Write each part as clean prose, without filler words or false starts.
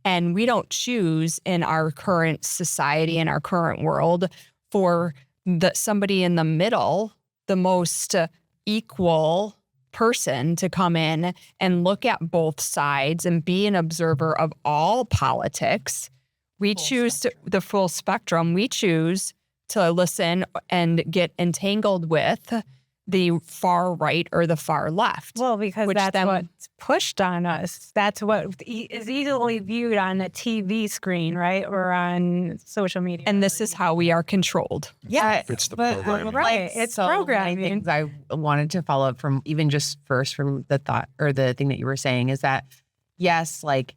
And we don't choose in our current society, in our current world, for somebody in the middle, the most equal person to come in and look at both sides and be an observer of all politics. We choose the full spectrum. We choose to listen and get entangled with the far right or the far left. Well, because that's what's pushed on us. That's what is easily viewed on a TV screen, right? Or on social media. And this is how we are controlled. Yeah. It's the programming. Right. It's programming. Many things I wanted to follow up from even just first from the thought or the thing that you were saying is that, yes, like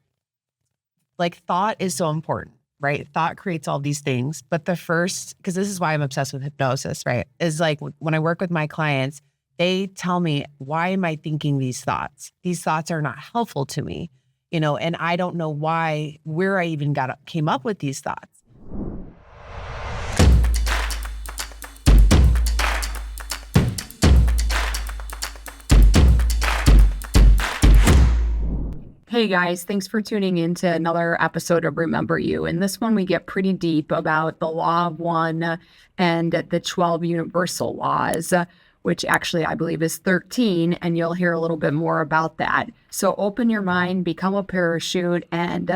thought is so important, right? Thought creates all these things. But the first, because this is why I'm obsessed with hypnosis, right? Is like when I work with my clients, they tell me, why am I thinking these thoughts? These thoughts are not helpful to me, and I don't know where I even came up with these thoughts. Hey guys, thanks for tuning in to another episode of Remember You. In this one, we get pretty deep about the Law of One and the 12 universal laws, which actually I believe is 13, and you'll hear a little bit more about that. So open your mind, become a parachute, and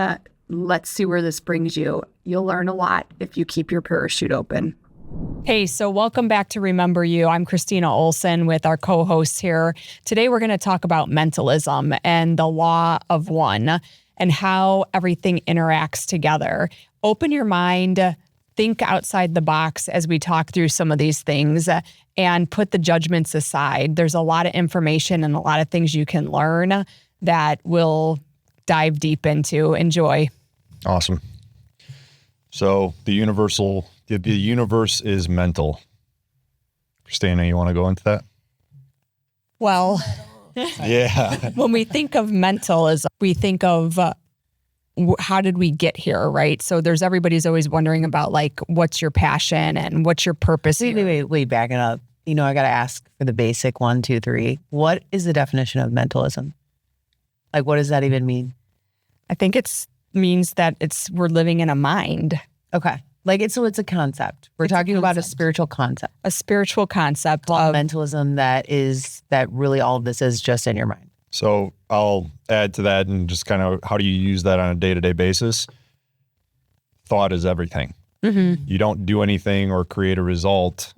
let's see where this brings you. You'll learn a lot if you keep your parachute open. Hey, so welcome back to Remember You. I'm Christina Olson with our co-hosts here. Today we're going to talk about mentalism and the law of one and how everything interacts together. Open your mind, think outside the box as we talk through some of these things and put the judgments aside. There's a lot of information and a lot of things you can learn that we'll dive deep into. Enjoy. Awesome. So the universe is mental. Christina, you want to go into that? Well, Yeah. when we think of mentalism, we think of how did we get here, right? So everybody's always wondering about like, what's your passion and what's your purpose here? Wait, backing up. I got to ask for the basic 1, 2, 3. What is the definition of mentalism? Like, what does that even mean? I think it means that we're living in a mind. Okay. So it's a concept. We're talking about a spiritual concept. A spiritual concept of of mentalism that really all of this is just in your mind. So I'll add to that and just kind of how do you use that on a day-to-day basis? Thought is everything. Mm-hmm. You don't do anything or create a result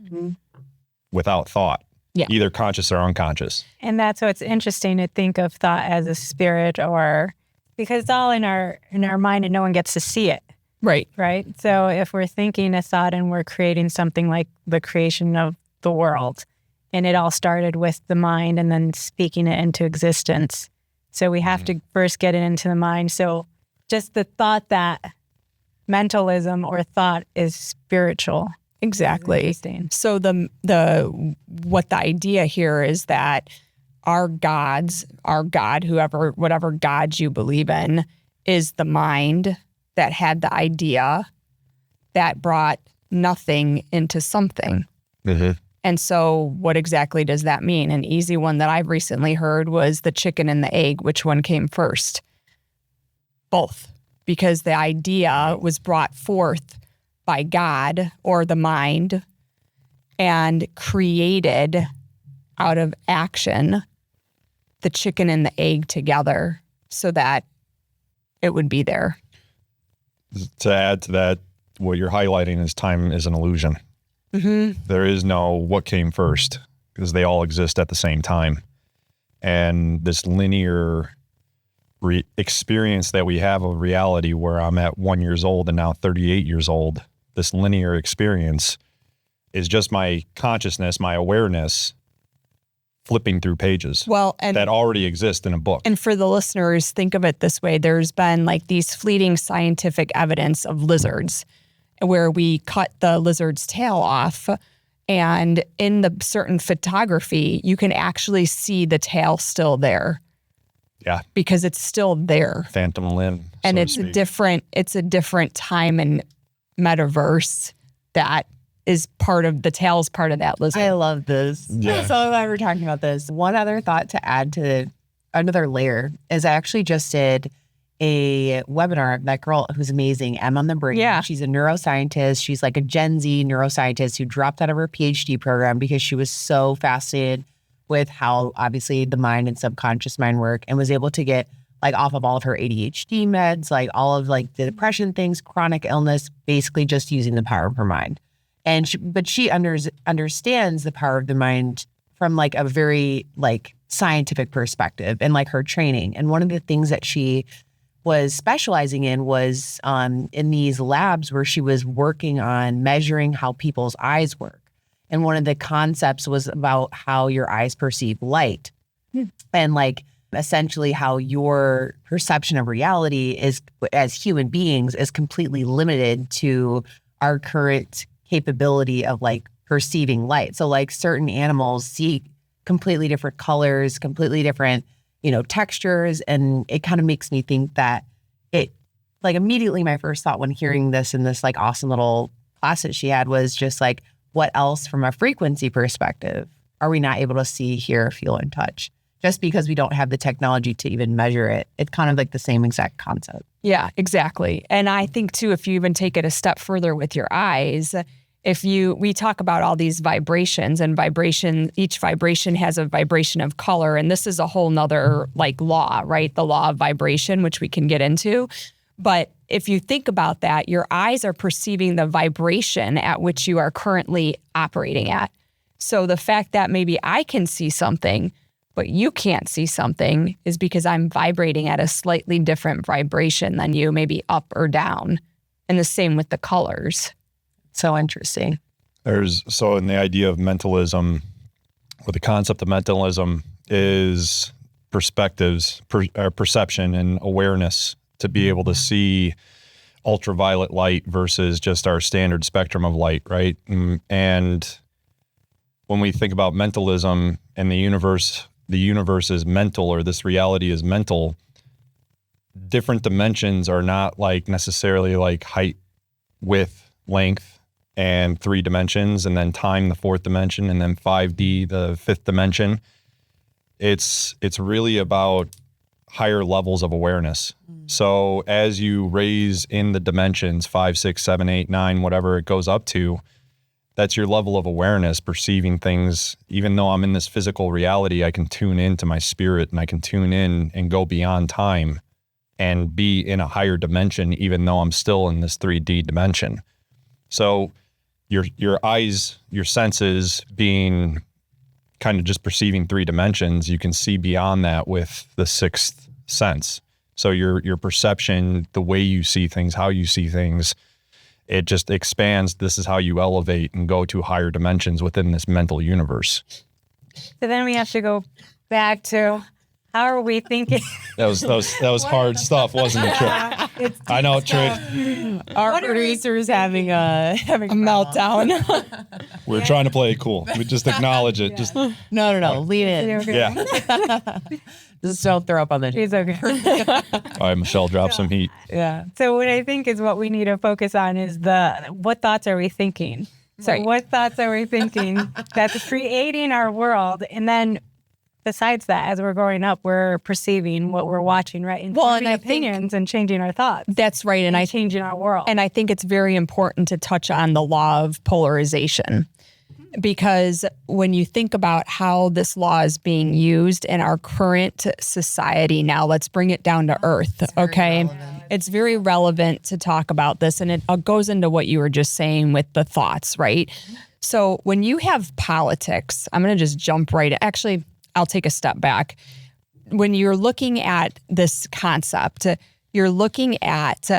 without thought, either conscious or unconscious. And that's what's interesting to think of thought as a spirit, because it's all in our mind and no one gets to see it. Right. Right. So if we're thinking a thought and we're creating something like the creation of the world, and it all started with the mind and then speaking it into existence. So we have to first get it into the mind. So just the thought that mentalism or thought is spiritual. Exactly. So what the idea here is that our God, whatever God you believe in, is the mind that had the idea that brought nothing into something. Mm-hmm. And so what exactly does that mean? An easy one that I've recently heard was the chicken and the egg. Which one came first? Both. Because the idea was brought forth by God or the mind and created out of action the chicken and the egg together so that it would be there. To add to that, what you're highlighting is time is an illusion. Mm-hmm. There is no what came first because they all exist at the same time. And this linear experience that we have of reality where I'm at 1 year old and now 38 years old, this linear experience is just my consciousness, my awareness flipping through pages that already exist in a book. And for the listeners, think of it this way. There's been like these fleeting scientific evidence of lizards where we cut the lizard's tail off, and in the certain photography, you can actually see the tail still there. Yeah. Because it's still there. Phantom limb. And it's a different time and metaverse that is the tail's part of that lizard. I love this. Yeah. I'm so glad we're talking about this. One other thought to add to another layer is I actually just did a webinar. That girl who's amazing, Em on the Brain. Yeah. She's a neuroscientist. She's like a Gen Z neuroscientist who dropped out of her PhD program because she was so fascinated with how obviously the mind and subconscious mind work, and was able to get like off of all of her ADHD meds, like all of like the depression things, chronic illness, basically just using the power of her mind. And she understands the power of the mind from like a very like scientific perspective and like her training. And one of the things that she was specializing in was in these labs where she was working on measuring how people's eyes work. And one of the concepts was about how your eyes perceive light and like essentially how your perception of reality is, as human beings, is completely limited to our current capability of like perceiving light. So like certain animals see completely different colors, completely different, textures. And it kind of makes me think that it, like, immediately my first thought when hearing this in this like awesome little class that she had was just like, what else from a frequency perspective are we not able to see, hear, feel, and touch? Just because we don't have the technology to even measure it. It's kind of like the same exact concept. Yeah, exactly. And I think too, if you even take it a step further with your eyes, we talk about all these vibrations, and each vibration has a vibration of color. And this is a whole nother like law, right? The law of vibration, which we can get into. But if you think about that, your eyes are perceiving the vibration at which you are currently operating at. So the fact that maybe I can see something, but you can't see something, is because I'm vibrating at a slightly different vibration than you, maybe up or down. And the same with the colors. So interesting. So in the idea of mentalism, or the concept of mentalism, is perception and awareness to be able to see ultraviolet light versus just our standard spectrum of light, right? And when we think about mentalism and the universe is mental, or this reality is mental, different dimensions are not like necessarily like height, width, length, and 3 dimensions, and then time, the 4th dimension, and then 5D, the 5th dimension. It's really about higher levels of awareness. So as you raise in the dimensions, 5, 6, 7, 8, 9, whatever it goes up to, that's your level of awareness, perceiving things. Even though I'm in this physical reality, I can tune into my spirit, and I can tune in and go beyond time and be in a higher dimension, even though I'm still in this 3D dimension. So your eyes, your senses being kind of just perceiving 3 dimensions, you can see beyond that with the 6th sense. So your perception, the way you see things, how you see things, it just expands. This is how you elevate and go to higher dimensions within this mental universe. So then we have to go back to, how are we thinking? That was hard stuff, wasn't it, Trey? I know, Trey. Our producer is having a meltdown. We're trying to play it cool. We just acknowledge it. Just No. Lean in. yeah. Just don't throw up on the. It's okay. All right, Michelle, drop some heat. Yeah. So what I think is what we need to focus on is what thoughts are we thinking? Sorry. What thoughts are we thinking that's creating our world? And then besides that, as we're growing up, we're perceiving what we're watching, right? And forming opinions and changing our thoughts. That's right. And changing our world. And I think it's very important to touch on the law of polarization, because when you think about how this law is being used in our current society now, let's bring it down to earth, okay? It's very relevant to talk about this, and it goes into what you were just saying with the thoughts, right? So when you have politics, I'm going to just jump right. Actually, I'll take a step back. When you're looking at this concept, you're looking at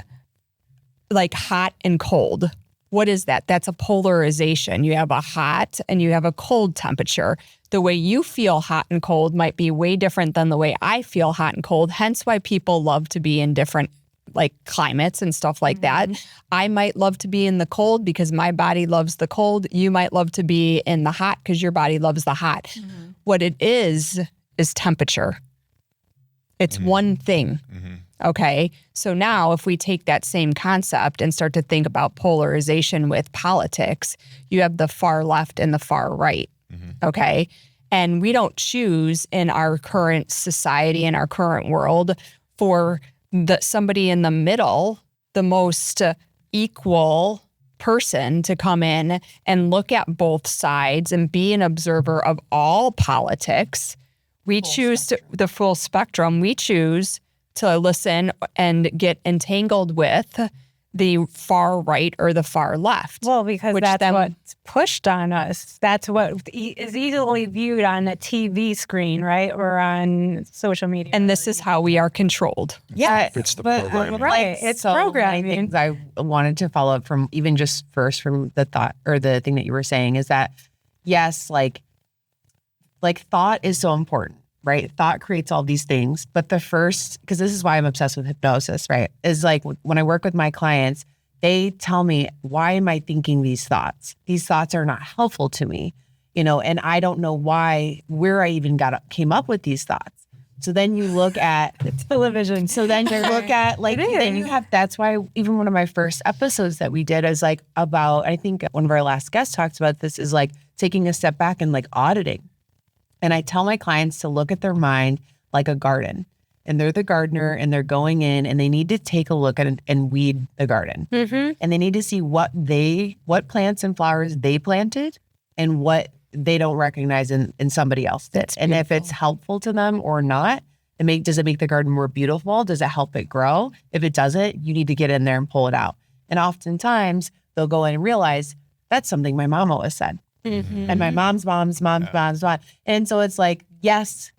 like hot and cold. What is that? That's a polarization. You have a hot and you have a cold temperature. The way you feel hot and cold might be way different than the way I feel hot and cold, hence why people love to be in different like climates and stuff like that. I might love to be in the cold because my body loves the cold. You might love to be in the hot because your body loves the hot. What it is temperature. It's one thing. Okay. So now if we take that same concept and start to think about polarization with politics, you have the far left and the far right. Okay. And we don't choose in our current society, in our current world, for somebody in the middle, the most equal person to come in and look at both sides and be an observer of all politics. We choose the full spectrum. We choose to listen and get entangled with the far right or the far left. Well, because that's what's pushed on us. That's what is easily viewed on a TV screen, right? Or on social media. And this is how we are controlled. Yeah, It's the but programming. Right. It's so many programming. things I wanted to follow up from, even just first from the thought or the thing that you were saying, is that yes, like thought is so important, right? Thought creates all these things, but the first, because this is why I'm obsessed with hypnosis, right? Is like when I work with my clients, they tell me, why am I thinking these thoughts? These thoughts are not helpful to me, and I don't know where I even came up with these thoughts. So then you look at television. So then you look at then you have, that's why even one of my first episodes that we did is like about, I think one of our last guests talks about this, is like taking a step back and like auditing. And I tell my clients to look at their mind like a garden, and they're the gardener and they're going in and they need to take a look at it and weed the garden. Mm-hmm. And they need to see what plants and flowers they planted and what they don't recognize in somebody else did. And if it's helpful to them or not, does it make the garden more beautiful? Does it help it grow? If it doesn't, you need to get in there and pull it out. And oftentimes they'll go in and realize that's something my mom always said. Mm-hmm. And my mom's. And so it's like, yes,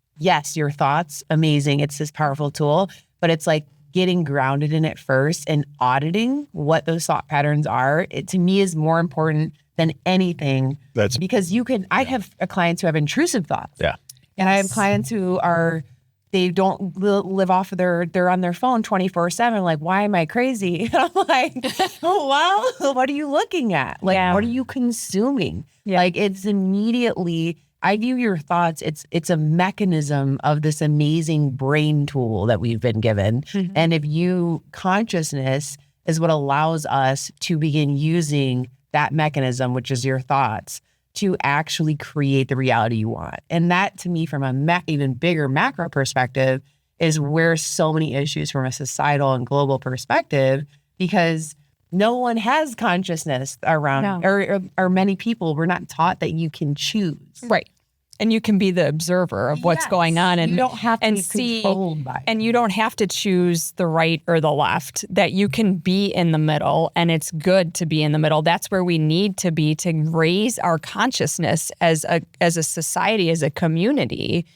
your thoughts, amazing. It's this powerful tool, but it's like getting grounded in it first and auditing what those thought patterns are. It to me is more important than anything. Because I have clients who have intrusive thoughts. Yeah. And I have clients who they don't live off of they're on their phone 24/7. Like, why am I crazy? And I'm like, oh, well, what are you looking at? Like, what are you consuming? Yeah. Like, it's immediately, I view your thoughts, it's a mechanism of this amazing brain tool that we've been given. Mm-hmm. And consciousness is what allows us to begin using that mechanism, which is your thoughts, to actually create the reality you want. And that, to me, from a even bigger macro perspective, is where so many issues from a societal and global perspective, because no one has consciousness around, or many people, we're not taught that you can choose. Right. And you can be the observer of what's going on, and you don't have to be see, controlled by it. And you don't have to choose the right or the left, that you can be in the middle, and it's good to be in the middle. That's where we need to be to raise our consciousness as a society, as a community,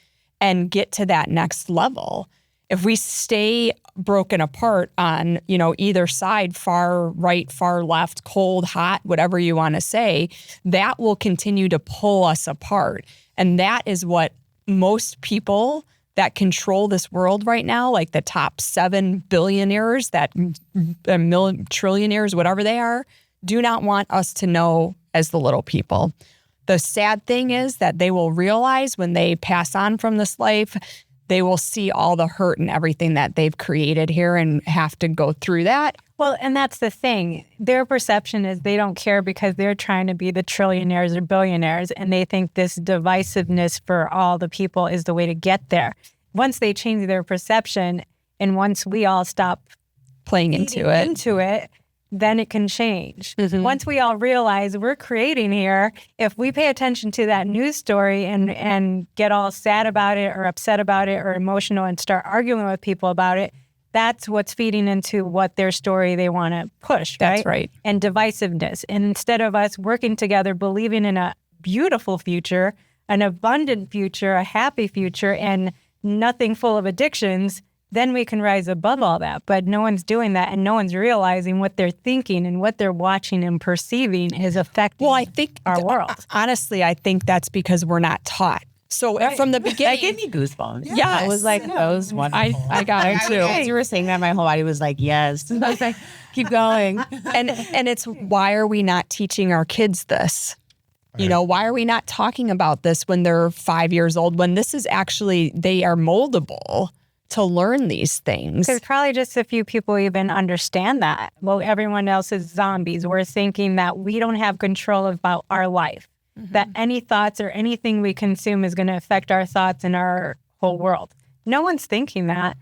and get to that next level. If we stay broken apart on, either side, far right, far left, cold, hot, whatever you want to say, that will continue to pull us apart. And that is what most people that control this world right now, like the top 7 billionaires, that trillionaires, whatever they are, do not want us to know as the little people. The sad thing is that they will realize when they pass on from this life, they will see all the hurt and everything that they've created here and have to go through that. Well, and that's the thing. Their perception is they don't care because they're trying to be the trillionaires or billionaires, and they think this divisiveness for all the people is the way to get there. Once they change their perception, and once we all stop playing into it, then it can change. Mm-hmm. Once we all realize we're creating here, if we pay attention to that news story and get all sad about it or upset about it or emotional and start arguing with people about it, that's what's feeding into what their story they want to push, right? That's right. And divisiveness. And instead of us working together, believing in a beautiful future, an abundant future, a happy future, and nothing full of addictions, then we can rise above all that. But no one's doing that, and no one's realizing what they're thinking and what they're watching and perceiving is affecting our world. Honestly, I think that's because we're not taught. So from the beginning, that gave me goosebumps. Yeah, I was like, that was wonderful. I got it too. As you were saying that, my whole body was like, yes. I was like, keep going. And it's, why are we not teaching our kids this? Why are we not talking about this when they're 5 years old, when this is actually, they are moldable to learn these things? There's probably just a few people even understand that. Well, everyone else is zombies. We're thinking that we don't have control about our life. Mm-hmm. That any thoughts or anything we consume is going to affect our thoughts and our whole world. No one's thinking that.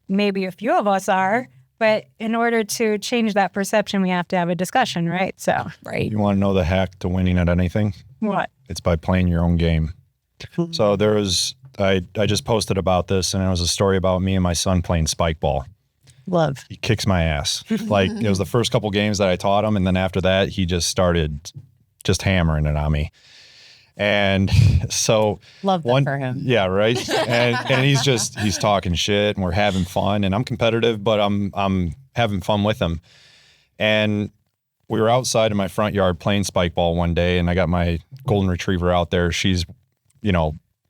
maybe a few of us are, but in order to change that perception, we have to have a discussion, right? So, Right. You want to know the hack to winning at anything? what? It's by playing your own game. So there was, I just posted about this, and it was a story about me and my son playing spike ball. Love. He kicks my ass. Like, it was the first couple games that I taught him, and then after that, he just started just hammering it on me. And so Love that for him. Yeah, right. And he's talking shit, and we're having fun, and I'm competitive, but I'm having fun with him. And we were outside in my front yard playing spike ball one day, and I got my golden retriever out there. She's,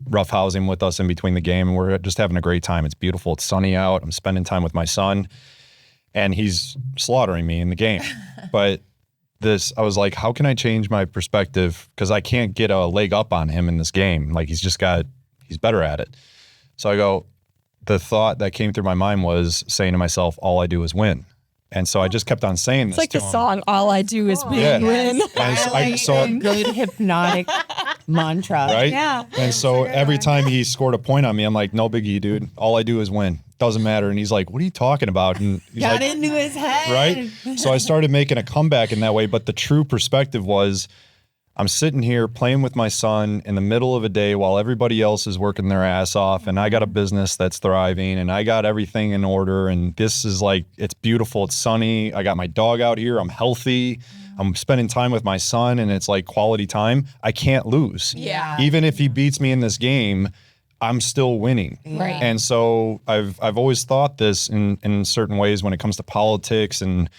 roughhousing with us in between the game, and we're just having a great time. It's beautiful. It's sunny out. I'm spending time with my son, and he's slaughtering me in the game. But I was like, how can I change my perspective? Because I can't get a leg up on him in this game. Like, he's better at it. So the thought that came through my mind was saying to myself, all I do is win. And so I just kept on saying this. It's like the song, All I Do Is Win, Yeah. win. And Good hypnotic mantra. right? Yeah. And so every time he scored a point on me, I'm like, no biggie, dude. All I do is win. Doesn't matter. And he's like, what are you talking about? And he's Got like, into his head. right? So I started making a comeback in that way. But the true perspective was, I'm sitting here playing with my son in the middle of a day while everybody else is working their ass off, and I got a business that's thriving, and I got everything in order, and this is like, it's beautiful, it's sunny, I got my dog out here, I'm healthy, I'm spending time with my son, and it's like quality time. I can't lose. Yeah. Even if he beats me in this game, I'm still winning. Right. And so I've always thought this in certain ways when it comes to politics and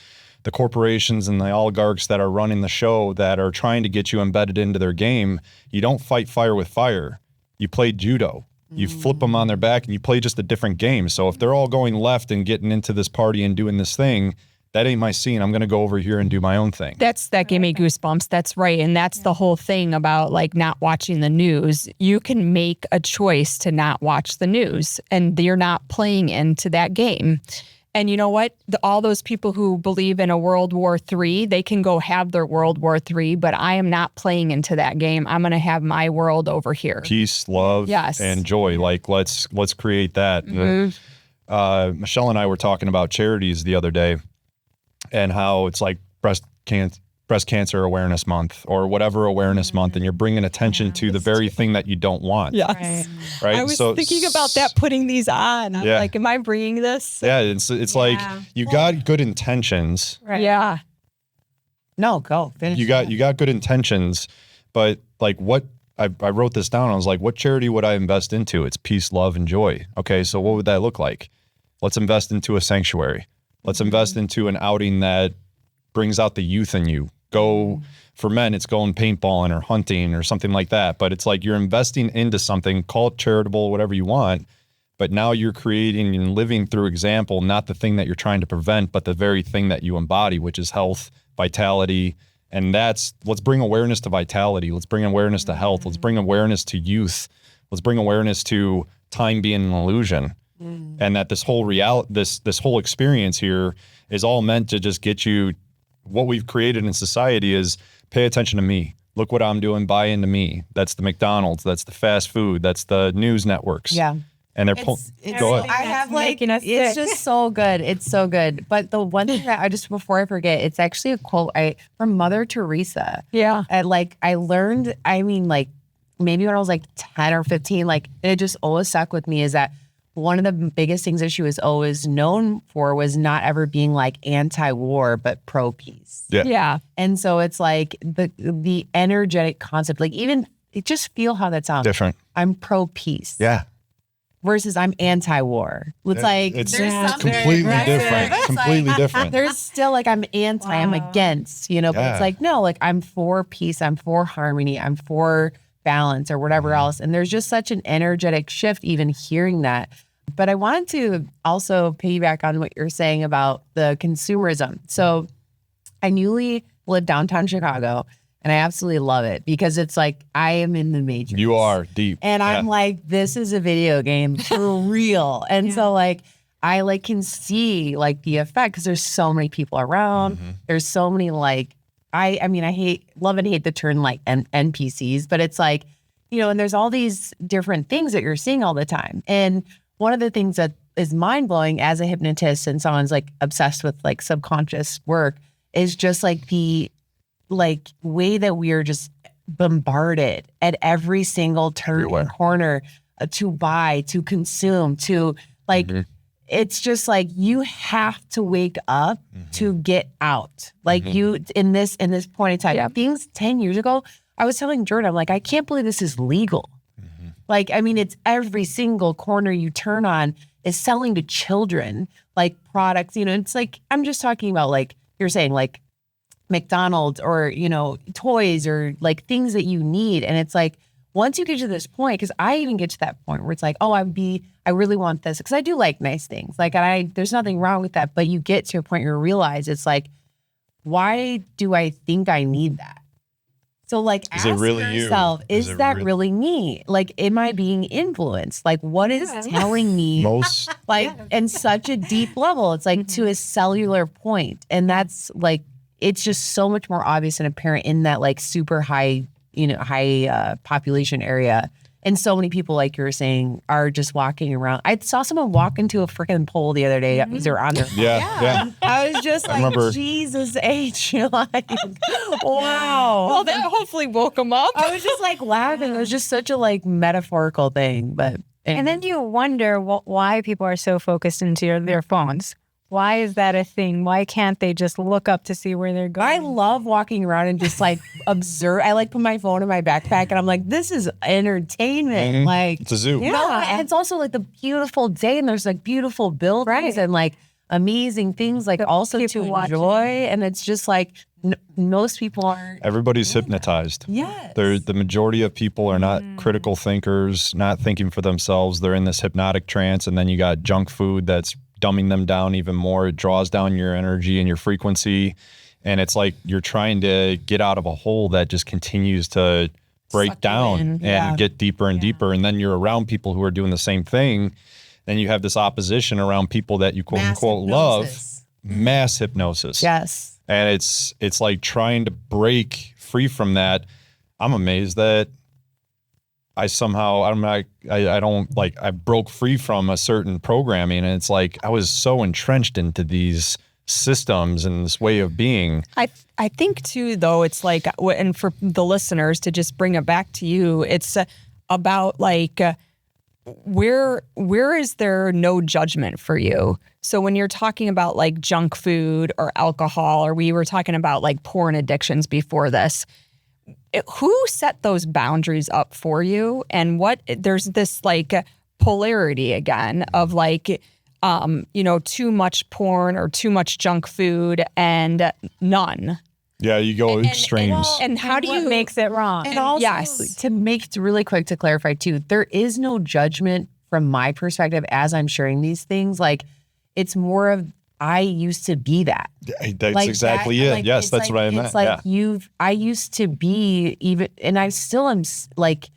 the corporations and the oligarchs that are running the show that are trying to get you embedded into their game. You don't fight fire with fire. You play judo. You flip them on their back and you play just a different game. So if they're all going left and getting into this party and doing this thing, that ain't my scene. I'm going to go over here and do my own thing. That gave me goosebumps. That's right. And that's the whole thing about like not watching the news. You can make a choice to not watch the news, and you're not playing into that game. And you know what? All those people who believe in a World War III, they can go have their World War III, but I am not playing into that game. I'm going to have my world over here. Peace, love, Yes. and joy. Like, let's create that. Michelle and I were talking about charities the other day, and how it's like breast cancer awareness month or whatever awareness month, and you're bringing attention to the very thing that you don't want. Yes. Right. I was thinking about that, putting these on. I'm like, am I bringing this? Yeah. It's like you got good intentions. Right. Yeah. No, go finish. You got good intentions, but like what I wrote this down. I was like, what charity would I invest into? It's peace, love, and joy. Okay. So what would that look like? Let's invest into a sanctuary. Let's invest into an outing that brings out the youth in you. Go for men, it's going paintballing or hunting or something like that. But it's like you're investing into something, call it charitable, whatever you want. But now you're creating and living through example, not the thing that you're trying to prevent, but the very thing that you embody, which is health, vitality. And let's bring awareness to vitality. Let's bring awareness to health. Let's bring awareness to youth. Let's bring awareness to time being an illusion. And that this whole this whole experience here is all meant to just get you. What we've created in society is pay attention to me. Look what I'm doing. Buy into me. That's the McDonald's. That's the fast food. That's the news networks. Yeah. And they're go ahead. I have like, making us it's sick. just so good. It's so good. But the one thing that before I forget, it's actually a quote from Mother Teresa. Yeah. And like, I learned, like maybe when I was like 10 or 15, like it just always stuck with me is that one of the biggest things that she was always known for was not ever being like anti-war, but pro-peace. Yeah. Yeah. And so it's like the energetic concept, like even just feel how that sounds. Different. I'm pro-peace. Yeah. Versus I'm anti-war. It's like it's there's something completely aggressive. different. It's Completely like, different. There's still like I'm anti, I'm against, but Yeah. it's like, no, like I'm for peace, I'm for harmony, I'm for balance or whatever else. And there's just such an energetic shift even hearing that. But I wanted to also piggyback on what you're saying about the consumerism. So I newly lived downtown Chicago and I absolutely love it because it's like I am in the Matrix. You are deep. And I'm Yeah. like, this is a video game for real. And so like, I like can see like the effect because there's so many people around. There's so many like, I love and hate the term like NPCs, but it's like, and there's all these different things that you're seeing all the time. And one of the things that is mind blowing as a hypnotist and someone's like obsessed with like subconscious work is just like the like way that we are just bombarded at every single turn and corner to buy, to consume, to like, it's just like you have to wake up to get out. Like you in this point in time, things 10 years ago, I was telling Jordan, I'm like, I can't believe this is legal. Like, I mean, it's every single corner you turn on is selling to children, like products, you know, it's like, I'm just talking about like, you're saying like McDonald's or, you know, toys or like things that you need. And it's like, once you get to this point, because I even get to that point where it's like, oh, I really want this. Because I do like nice things. Like, there's nothing wrong with that. But you get to a point where you realize it's like, why do I think I need that? So like, ask yourself, is that really me? Like, am I being influenced? Like, what is telling me like in such a deep level? It's like to a cellular point. And that's like, it's just so much more obvious and apparent in that like super high, you know, high population area. And so many people, like you were saying, are just walking around. I saw someone walk into a freaking pole the other day. They were on their phone. Yeah. I was just like, Jesus H. Like, wow. Well, that hopefully woke them up. I was just like laughing. It was just such a like metaphorical thing. But and then you wonder why people are so focused into their phones. Why is that a thing? Why can't they just look up to see where they're going? I love walking around and just like observe. I like put my phone in my backpack and I'm like, this is entertainment. Like, it's a zoo. No, and it's also like the beautiful day and there's like beautiful buildings and like amazing things like also to enjoy. And it's just like most people aren't. Everybody's hypnotized. Yes. The majority of people are not critical thinkers, not thinking for themselves. They're in this hypnotic trance. And then you got junk food that's dumbing them down even more. It draws down your energy and your frequency. And it's like you're trying to get out of a hole that just continues to break down and get deeper and deeper. And then you're around people who are doing the same thing. Then you have this opposition around people that you quote unquote love. Mass hypnosis. Yes. And it's like trying to break free from that. I'm amazed that I somehow, I broke free from a certain programming. And it's like, I was so entrenched into these systems and this way of being. I think too, though, it's like, and for the listeners to just bring it back to you, it's about like, where is there no judgment for you? So when you're talking about like junk food or alcohol, or we were talking about like porn addictions before this, who set those boundaries up for you? And there's this like polarity again of like, too much porn or too much junk food and none. Yeah, you go extremes. And how do you makes it wrong? And also, to make it really quick to clarify too, there is no judgment from my perspective as I'm sharing these things. Like, it's more of, I used to be that. That's like exactly that, it. like, Yes, that's like, what I meant. It's like I used to be even, and I still am like,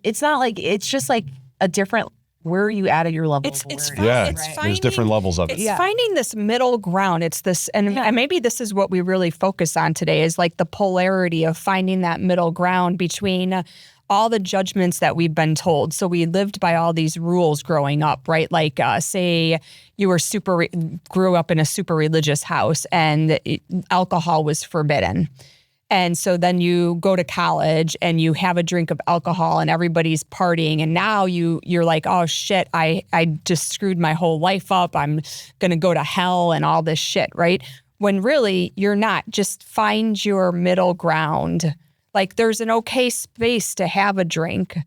it's not like, it's just like a different, where are you at your level? It's there's different levels of it. It's finding this middle ground. It's this, and maybe this is what we really focus on today is like the polarity of finding that middle ground between all the judgments that we've been told. So we lived by all these rules growing up, right? Like say you were grew up in a super religious house and alcohol was forbidden. And so then you go to college and you have a drink of alcohol and everybody's partying. And now you're like, oh shit, I just screwed my whole life up. I'm going to go to hell and all this shit, right? When really you're not. Just find your middle ground. Like there's an okay space to have a drink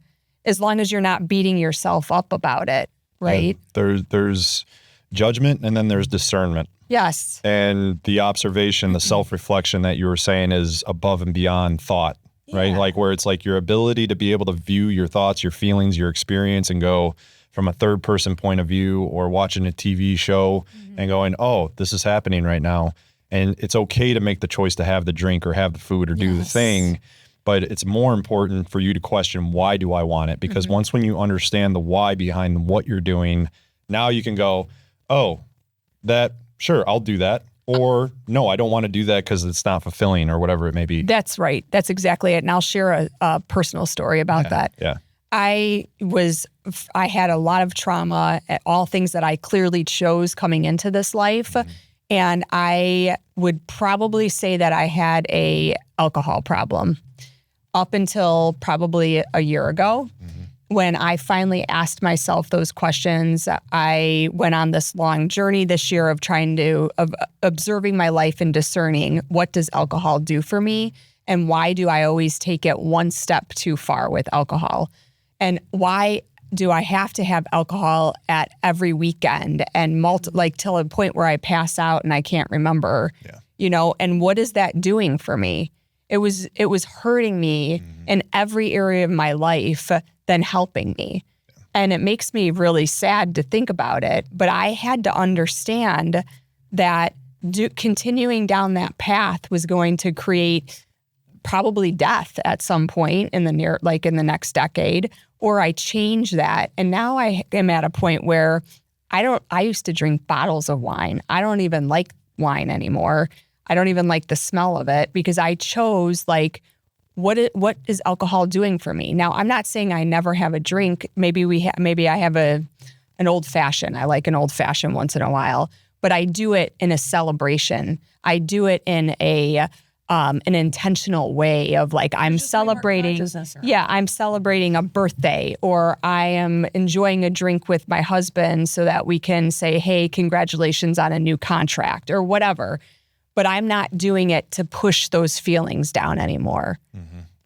as long as you're not beating yourself up about it, right? There's judgment and then there's discernment. Yes. And the observation, the self-reflection that you were saying is above and beyond thought, right? Like where it's like your ability to be able to view your thoughts, your feelings, your experience and go from a third person point of view or watching a TV show and going, oh, this is happening right now. And it's okay to make the choice to have the drink or have the food or do the thing. But it's more important for you to question, why do I want it? Because once when you understand the why behind what you're doing, now you can go, oh, sure, I'll do that. Or no, I don't want to do that because it's not fulfilling or whatever it may be. That's right. That's exactly it. And I'll share a personal story about that. Yeah. I had a lot of trauma, all things that I clearly chose coming into this life. And I would probably say that I had a alcohol problem up until probably a year ago. When I finally asked myself those questions. I went on this long journey this year of observing my life and discerning, what does alcohol do for me? And why do I always take it one step too far with alcohol? And why do I have to have alcohol at every weekend and till a point where I pass out and I can't remember, and what is that doing for me? It was hurting me in every area of my life than helping me. And it makes me really sad to think about it. But I had to understand that continuing down that path was going to create probably death at some point in the next decade, or I change that. And now I am at a point where I used to drink bottles of wine. I don't even like wine anymore. I don't even like the smell of it because I chose what is alcohol doing for me? Now, I'm not saying I never have a drink. Maybe I have an old fashioned. I like an old fashioned once in a while, but I do it in a celebration. I do it in an intentional way of I'm celebrating. I'm celebrating a birthday, or I am enjoying a drink with my husband so that we can say, hey, congratulations on a new contract or whatever. But I'm not doing it to push those feelings down anymore.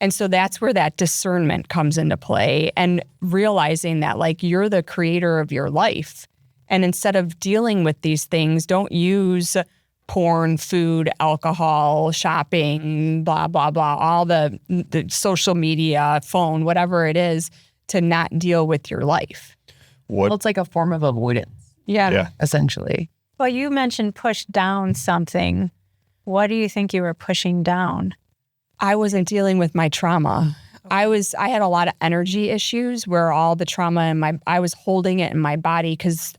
And so that's where that discernment comes into play, and realizing that you're the creator of your life. And instead of dealing with these things, don't use porn, food, alcohol, shopping, blah, blah, blah, all the social media, phone, whatever it is, to not deal with your life. Well, it's like a form of avoidance. Yeah. Essentially. Well, you mentioned push down something. What do you think you were pushing down? I wasn't dealing with my trauma. I had a lot of energy issues where all the trauma I was holding it in my body because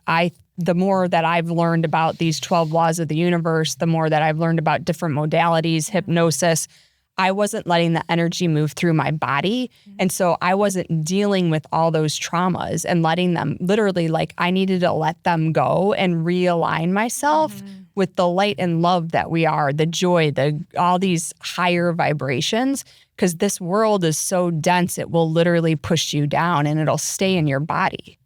the more that I've learned about these 12 laws of the universe, the more that I've learned about different modalities, hypnosis, I wasn't letting the energy move through my body. And so I wasn't dealing with all those traumas and letting them literally I needed to let them go and realign myself with the light and love that we are, the joy, all these higher vibrations, because this world is so dense, it will literally push you down and it'll stay in your body.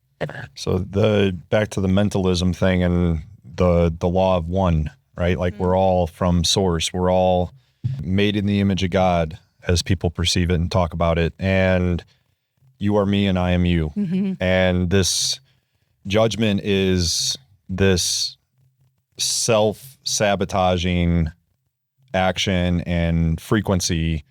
So back to the mentalism thing and the law of one, right? We're all from source. We're all made in the image of God as people perceive it and talk about it. And you are me and I am you. And this judgment is this self-sabotaging action and frequency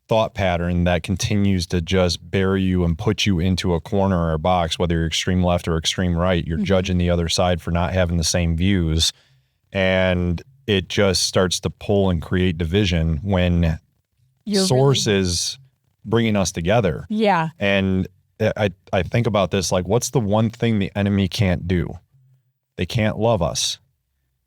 thought pattern that continues to just bury you and put you into a corner or a box, whether you're extreme left or extreme right. You're judging the other side for not having the same views. And it just starts to pull and create division when source is bringing us together. Yeah. And I think about this, what's the one thing the enemy can't do? They can't love us.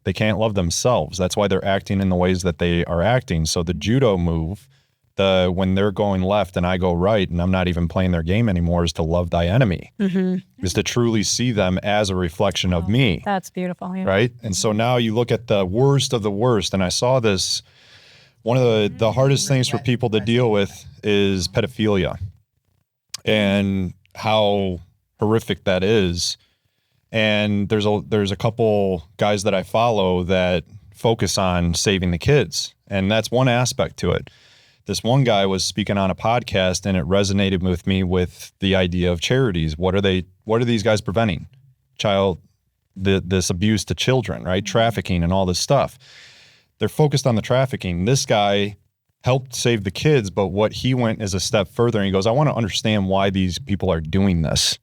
They can't love themselves. That's why they're acting in the ways that they are acting. So the judo move, when they're going left and I go right and I'm not even playing their game anymore, is to love thy enemy, is to truly see them as a reflection of me. That's beautiful. Yeah. Right. And so now you look at the worst of the worst. And I saw this, one of the hardest things for people to deal with is pedophilia and how horrific that is. And there's a couple guys that I follow that focus on saving the kids. And that's one aspect to it. This one guy was speaking on a podcast and it resonated with me with the idea of charities. What are these guys preventing? This abuse to children, right? Trafficking and all this stuff. They're focused on the trafficking. This guy helped save the kids, but what he went is a step further and he goes, I want to understand why these people are doing this.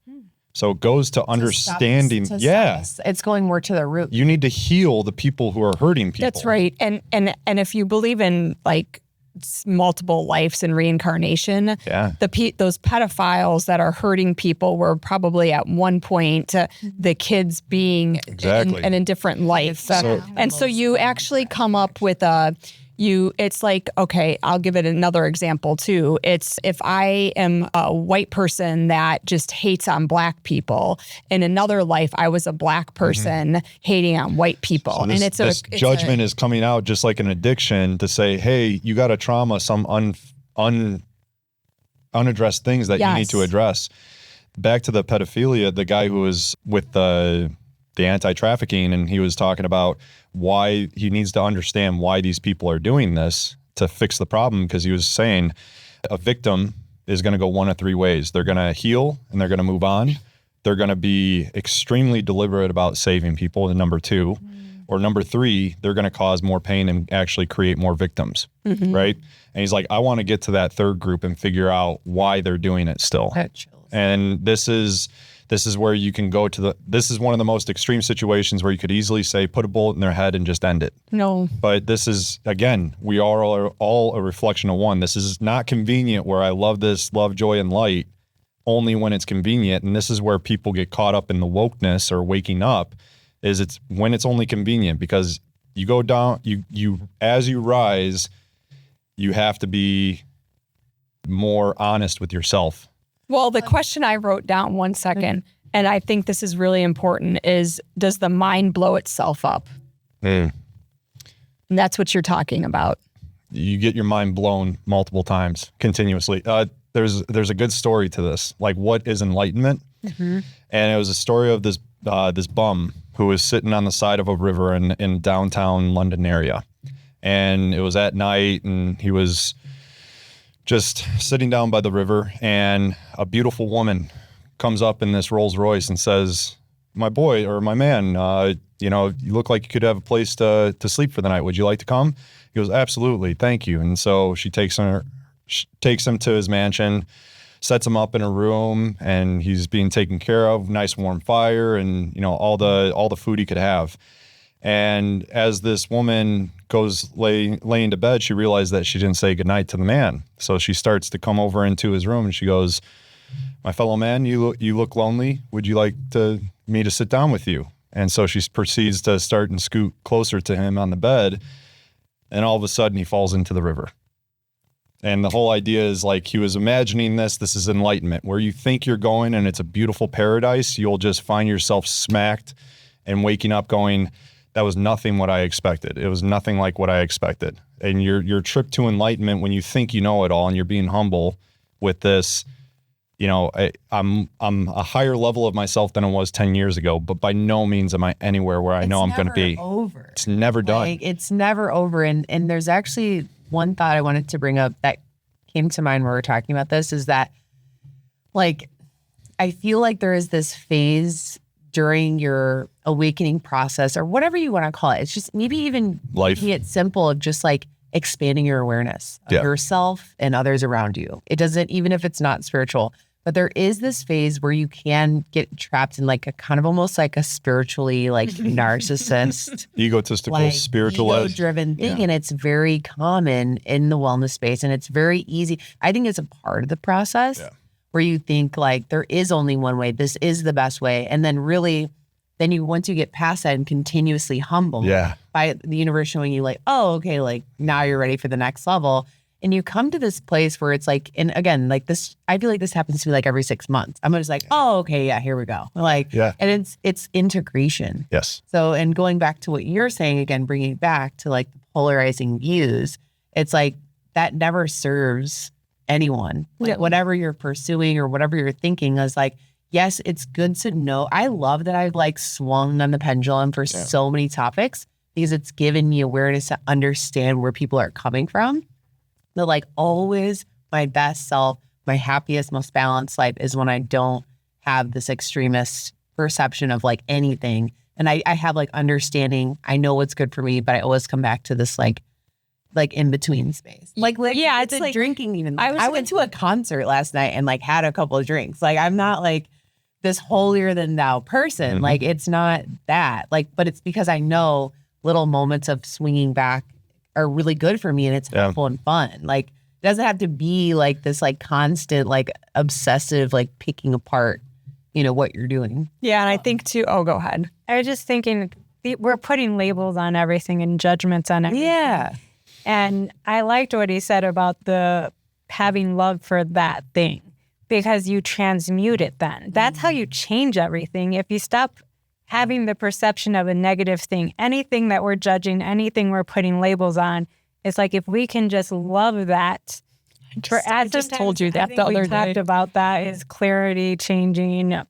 So it goes to understanding. It's going more to the root. You need to heal the people who are hurting people. That's right. And if you believe in multiple lives and reincarnation, those pedophiles that are hurting people were probably at one point the kids being in a different life. So you actually come up with it's like, okay, I'll give it another example too. It's if I am a white person that just hates on black people, in another life, I was a black person hating on white people. So this, and this judgment is coming out just like an addiction to say, hey, you got a trauma, some unaddressed things that you need to address. Back to the pedophilia, the guy who was with the anti-trafficking, and he was talking about why he needs to understand why these people are doing this to fix the problem, because he was saying a victim is going to go one of three ways. They're going to heal and they're going to move on. They're going to be extremely deliberate about saving people, and number two. Or number three, they're going to cause more pain and actually create more victims, right? And he's like, I want to get to that third group and figure out why they're doing it still. And this is where you can go to this is one of the most extreme situations where you could easily say, put a bullet in their head and just end it. No. But this is, again, we are all a reflection of one. This is not convenient where I love this, love, joy, and light only when it's convenient. And this is where people get caught up in the wokeness or waking up, is it's when it's only convenient, because you go down, you as you rise, you have to be more honest with yourself. Well, the question I wrote down, one second, and I think this is really important, is does the mind blow itself up? And that's what you're talking about. You get your mind blown multiple times continuously. There's a good story to this. Like, what is enlightenment? And it was a story of this bum who was sitting on the side of a river in downtown London area. And it was at night, and he was just sitting down by the river, and a beautiful woman comes up in this Rolls Royce and says, my boy or my man, you look like you could have a place to sleep for the night. Would you like to come? He goes, absolutely. Thank you. And so she takes him to his mansion, sets him up in a room, and he's being taken care of, nice warm fire, and all the food he could have. And as this woman goes laying to bed, she realized that she didn't say goodnight to the man. So she starts to come over into his room, and she goes, my fellow man, you look lonely. Would you like me to sit down with you? And so she proceeds to start and scoot closer to him on the bed, and all of a sudden he falls into the river. And the whole idea is like he was imagining this is enlightenment, where you think you're going and it's a beautiful paradise. You'll just find yourself smacked and waking up going, that was nothing what I expected. It was nothing like what I expected. And your trip to enlightenment, when you think you know it all and you're being humble with this, I'm a higher level of myself than I was 10 years ago, but by no means am I anywhere where I know I'm going to be. It's never done. Like, it's never over. And there's actually one thought I wanted to bring up that came to mind when we were talking about this, is that, like, I feel like there is this phase during your awakening process, or whatever you want to call it. It's just maybe even making it simple of just like expanding your awareness of yourself and others around you. It doesn't, even if it's not spiritual, but there is this phase where you can get trapped in like a kind of almost like a spiritually like narcissist, egotistical, like spiritualized, ego-driven thing. And it's very common in the wellness space. And it's very easy. I think it's a part of the process where you think like there is only one way. This is the best way. And then really, once you get past that and continuously humbled by the universe showing you like, oh, okay, like now you're ready for the next level. And you come to this place where it's like, and again, like this, I feel like this happens to me like every 6 months. I'm just like, oh, okay, yeah, here we go. Like, and it's integration. Yes. So, and going back to what you're saying again, bringing it back to like the polarizing views, it's like that never serves anyone. Like whatever you're pursuing or whatever you're thinking is like, yes, it's good to know. I love that I've like swung on the pendulum for so many topics, because it's given me awareness to understand where people are coming from. But like always, my best self, my happiest, most balanced life is when I don't have this extremist perception of like anything. And I have like understanding. I know what's good for me, but I always come back to this like in between space. Like yeah, it's like drinking even. I went to a concert last night and like had a couple of drinks. Like I'm not like this holier than thou person. Mm-hmm. Like it's not that. Like, but it's because I know little moments of swinging back are really good for me, and it's helpful and fun. Like it doesn't have to be like this like constant like obsessive like picking apart, what you're doing. Yeah, and I think too. Oh, go ahead. I was just thinking we're putting labels on everything and judgments on everything. Yeah. And I liked what he said about the having love for that thing, because you transmute it then. That's how you change everything. If you stop having the perception of a negative thing, anything that we're judging, anything we're putting labels on, it's like if we can just love that. I just told you that the other we talked day. about that is clarity, changing,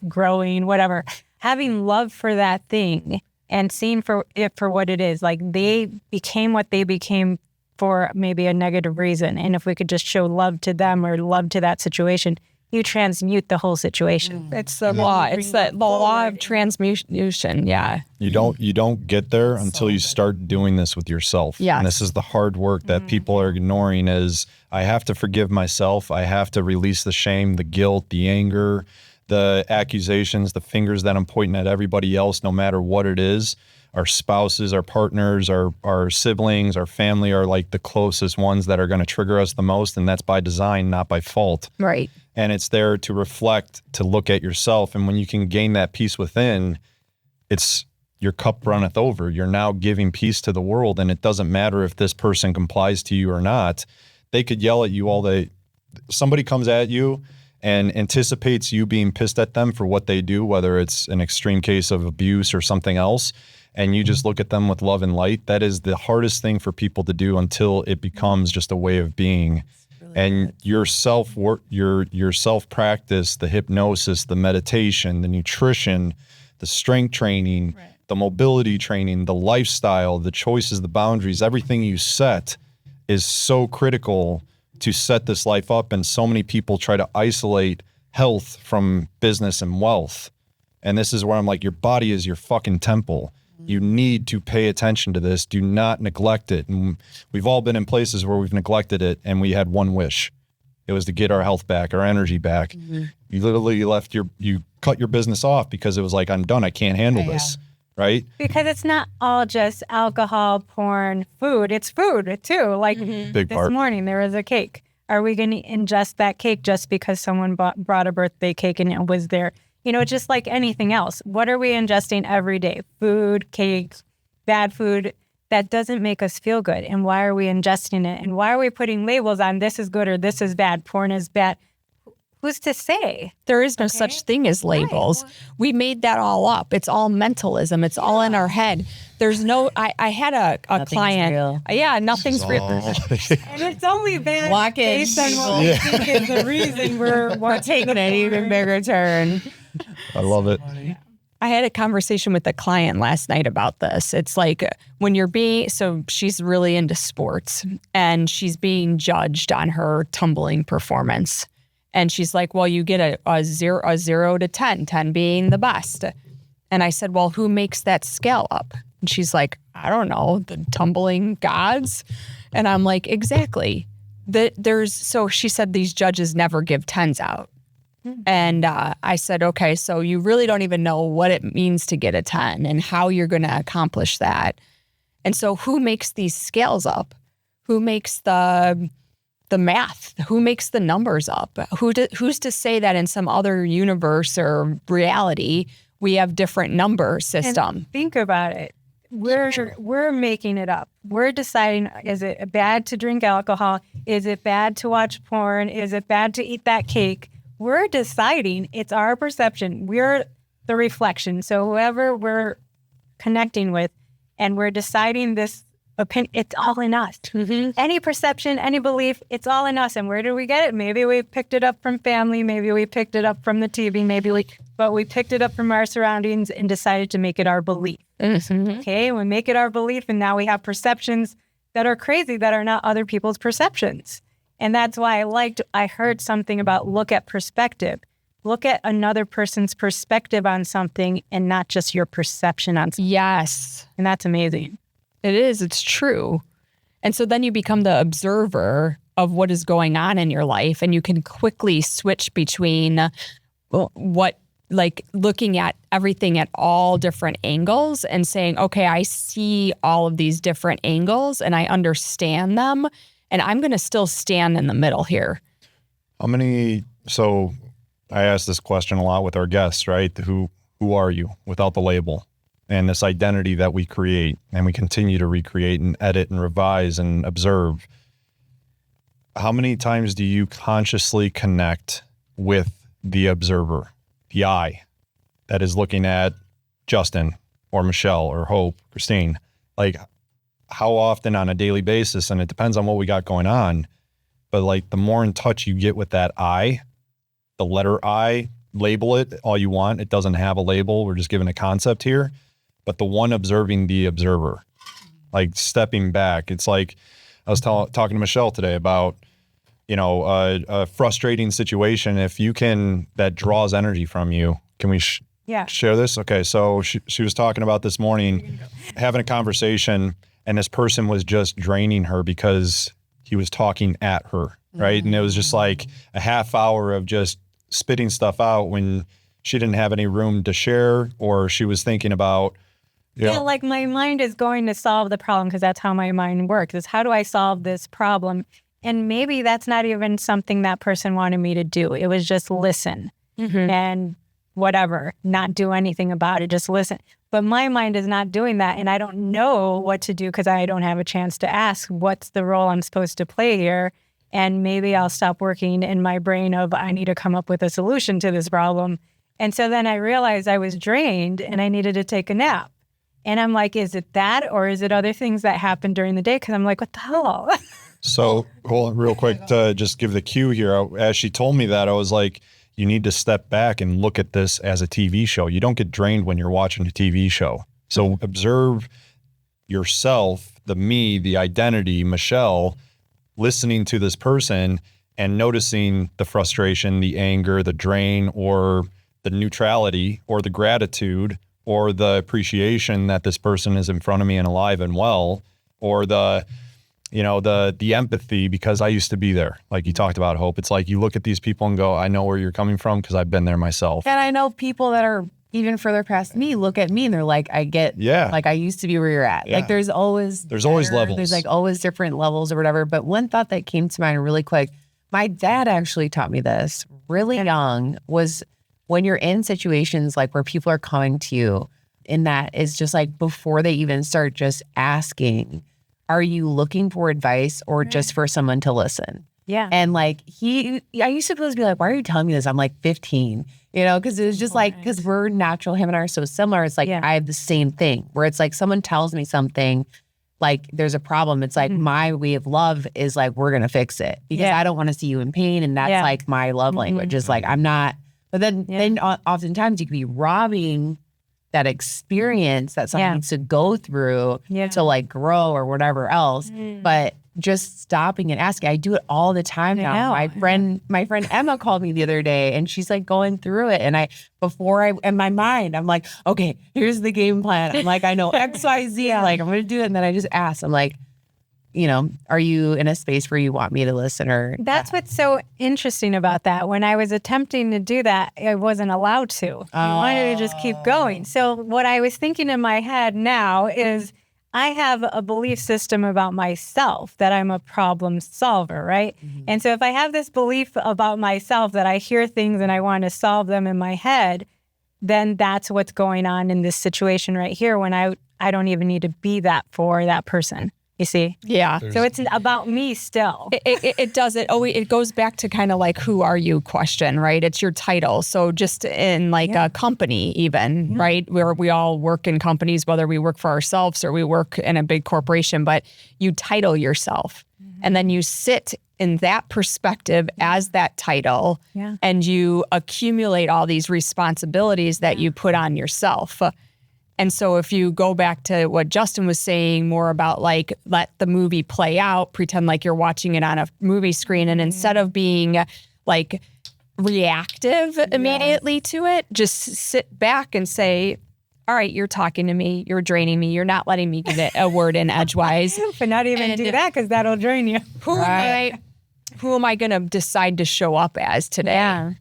growing, whatever. Having love for that thing and seeing it for what it is. Like they became what they became for maybe a negative reason. And if we could just show love to them or love to that situation, you transmute the whole situation. It's the law. It's the law of transmutation. Yeah. You don't get there until you start doing this with yourself. Yes. And this is the hard work that people are ignoring is I have to forgive myself. I have to release the shame, the guilt, the anger, the accusations, the fingers that I'm pointing at everybody else, no matter what it is. Our spouses, our partners, our siblings, our family are like the closest ones that are going to trigger us the most. And that's by design, not by fault. Right. And it's there to reflect, to look at yourself. And when you can gain that peace within, it's your cup runneth over. You're now giving peace to the world. And it doesn't matter if this person complies to you or not. They could yell at you all day. Somebody comes at you and anticipates you being pissed at them for what they do, whether it's an extreme case of abuse or something else, and you just look at them with love and light. That is the hardest thing for people to do until it becomes just a way of being. And your self-work, your self-practice, the hypnosis, the meditation, the nutrition, the strength training, the mobility training, the lifestyle, the choices, the boundaries, everything you set is so critical to set this life up. And so many people try to isolate health from business and wealth. And this is where I'm like, your body is your fucking temple. You need to pay attention to this. Do not neglect it. And we've all been in places where we've neglected it and we had one wish. It was to get our health back, our energy back. You literally you cut your business off because it was like, I'm done. I can't handle this. Right? Because it's not all just alcohol, porn, food. It's food too. Like Big this part. morning, there was a cake. Are we going to ingest that cake just because someone brought a birthday cake and it was there? Just like anything else. What are we ingesting every day? Food, cake, bad food. That doesn't make us feel good. And why are we ingesting it? And why are we putting labels on this is good or this is bad? Porn is bad. Who's to say? There is no such thing as labels. We made that all up. It's all mentalism. It's all in our head. There's no, I had a client. Real. Yeah, nothing's real. And it's only bad Walk in. based on what we think is the reason we're Taking an even bigger turn. I love it. I had a conversation with a client last night about this. It's like when so she's really into sports and she's being judged on her tumbling performance. And she's like, well, you get a 0 to 10, 10 being the best. And I said, well, who makes that scale up? And she's like, I don't know, the tumbling gods. And I'm like, exactly. So she said these judges never give 10s out. And I said, okay, so you really don't even know what it means to get a 10 and how you're going to accomplish that. And so who makes these scales up? Who makes the math? Who makes the numbers up? Who's to say that in some other universe or reality, we have different number system? And think about it. We're making it up. We're deciding, is it bad to drink alcohol? Is it bad to watch porn? Is it bad to eat that cake? We're deciding. It's our perception. We're the reflection. So whoever we're connecting with, and we're deciding this opinion, it's all in us. Any perception, any belief, it's all in us. And where do we get it? Maybe we picked it up from family. Maybe we picked it up from the TV. But we picked it up from our surroundings and decided to make it our belief. Okay, we make it our belief, and now we have perceptions that are crazy that are not other people's perceptions. And that's why I heard something about look at perspective. Look at another person's perspective on something and not just your perception on something. Yes. And that's amazing. It is. It's true. And so then you become the observer of what is going on in your life, and you can quickly switch between looking at everything at all different angles and saying, okay, I see all of these different angles and I understand them, and I'm going to still stand in the middle here. So I ask this question a lot with our guests, right? Who are you without the label? and this identity that we create and we continue to recreate and edit and revise and observe. How many times do you consciously connect with the observer, the I that is looking at Justin or Michelle or Hope, Christine? Like, how often on a daily basis? And it depends on what we got going on. But like, the more in touch you get with that I, the letter I, label it all you want. It doesn't have a label. We're just given a concept here. But the one observing the observer, like stepping back. It's like, I was talking to Michelle today about, a frustrating situation. If you can, that draws energy from you. Can we share this? Okay. So she was talking about this morning, having a conversation, and this person was just draining her because he was talking at her. Right. And it was just like a half hour of just spitting stuff out when she didn't have any room to share, or she was thinking about, like my mind is going to solve the problem, because that's how my mind works, is how do I solve this problem? And maybe that's not even something that person wanted me to do. It was just listen and whatever, not do anything about it, just listen. But my mind is not doing that, and I don't know what to do because I don't have a chance to ask what's the role I'm supposed to play here. And maybe I'll stop working in my brain of I need to come up with a solution to this problem. And so then I realized I was drained and I needed to take a nap. And I'm like, is it that, or is it other things that happen during the day? Because I'm like, what the hell? So, hold on real quick to just give the cue here. As she told me that, I was like, you need to step back and look at this as a TV show. You don't get drained when you're watching a TV show. So observe yourself, the me, the identity, Michelle, listening to this person and noticing the frustration, the anger, the drain, or the neutrality, or the gratitude, or the appreciation that this person is in front of me and alive and well, or the empathy, because I used to be there. Like you talked about, Hope. It's like you look at these people and go, I know where you're coming from because I've been there myself. And I know people that are even further past me look at me and they're like, I get, like I used to be where you're at. Yeah. Like there's always levels. There's like always different levels or whatever. But one thought that came to mind really quick, my dad actually taught me this really young, was when you're in situations like where people are coming to you, and that is just like before they even start just asking, are you looking for advice or just for someone to listen? Yeah. And like I used to be like, why are you telling me this? I'm like 15, because it was just like, because we're natural, him and I are so similar. It's like, I have the same thing where it's like someone tells me something, like there's a problem. It's like my way of love is like, we're going to fix it because I don't want to see you in pain. And that's like my love language is like, I'm not, but then oftentimes you could be robbing that experience that someone needs to go through to like grow or whatever else. But just stopping and asking, I do it all the time now. My friend Emma called me the other day and she's like going through it. And in my mind, I'm like, okay, here's the game plan. I'm like, I know X, Y, Z. Like, I'm going to do it. And then I just ask, I'm like, are you in a space where you want me to listen? Or that's what's so interesting about that. When I was attempting to do that, I wasn't allowed to. I wanted to just keep going. So what I was thinking in my head now is I have a belief system about myself that I'm a problem solver, right? And so if I have this belief about myself that I hear things and I want to solve them in my head, then that's what's going on in this situation right here when I don't even need to be that for that person. You see? Yeah. So it's about me still. It does. It goes back to kind of like, who are you question, right? It's your title. So just in like a company even, right? Where we all work in companies, whether we work for ourselves or we work in a big corporation, but you title yourself and then you sit in that perspective as that title and you accumulate all these responsibilities that you put on yourself. And so if you go back to what Justin was saying more about like, let the movie play out, pretend like you're watching it on a movie screen. And instead of being like reactive immediately to it, just sit back and say, all right, you're talking to me, you're draining me, you're not letting me get a word in edgewise. But not even do that because that'll drain you. Who am I going to decide to show up as today?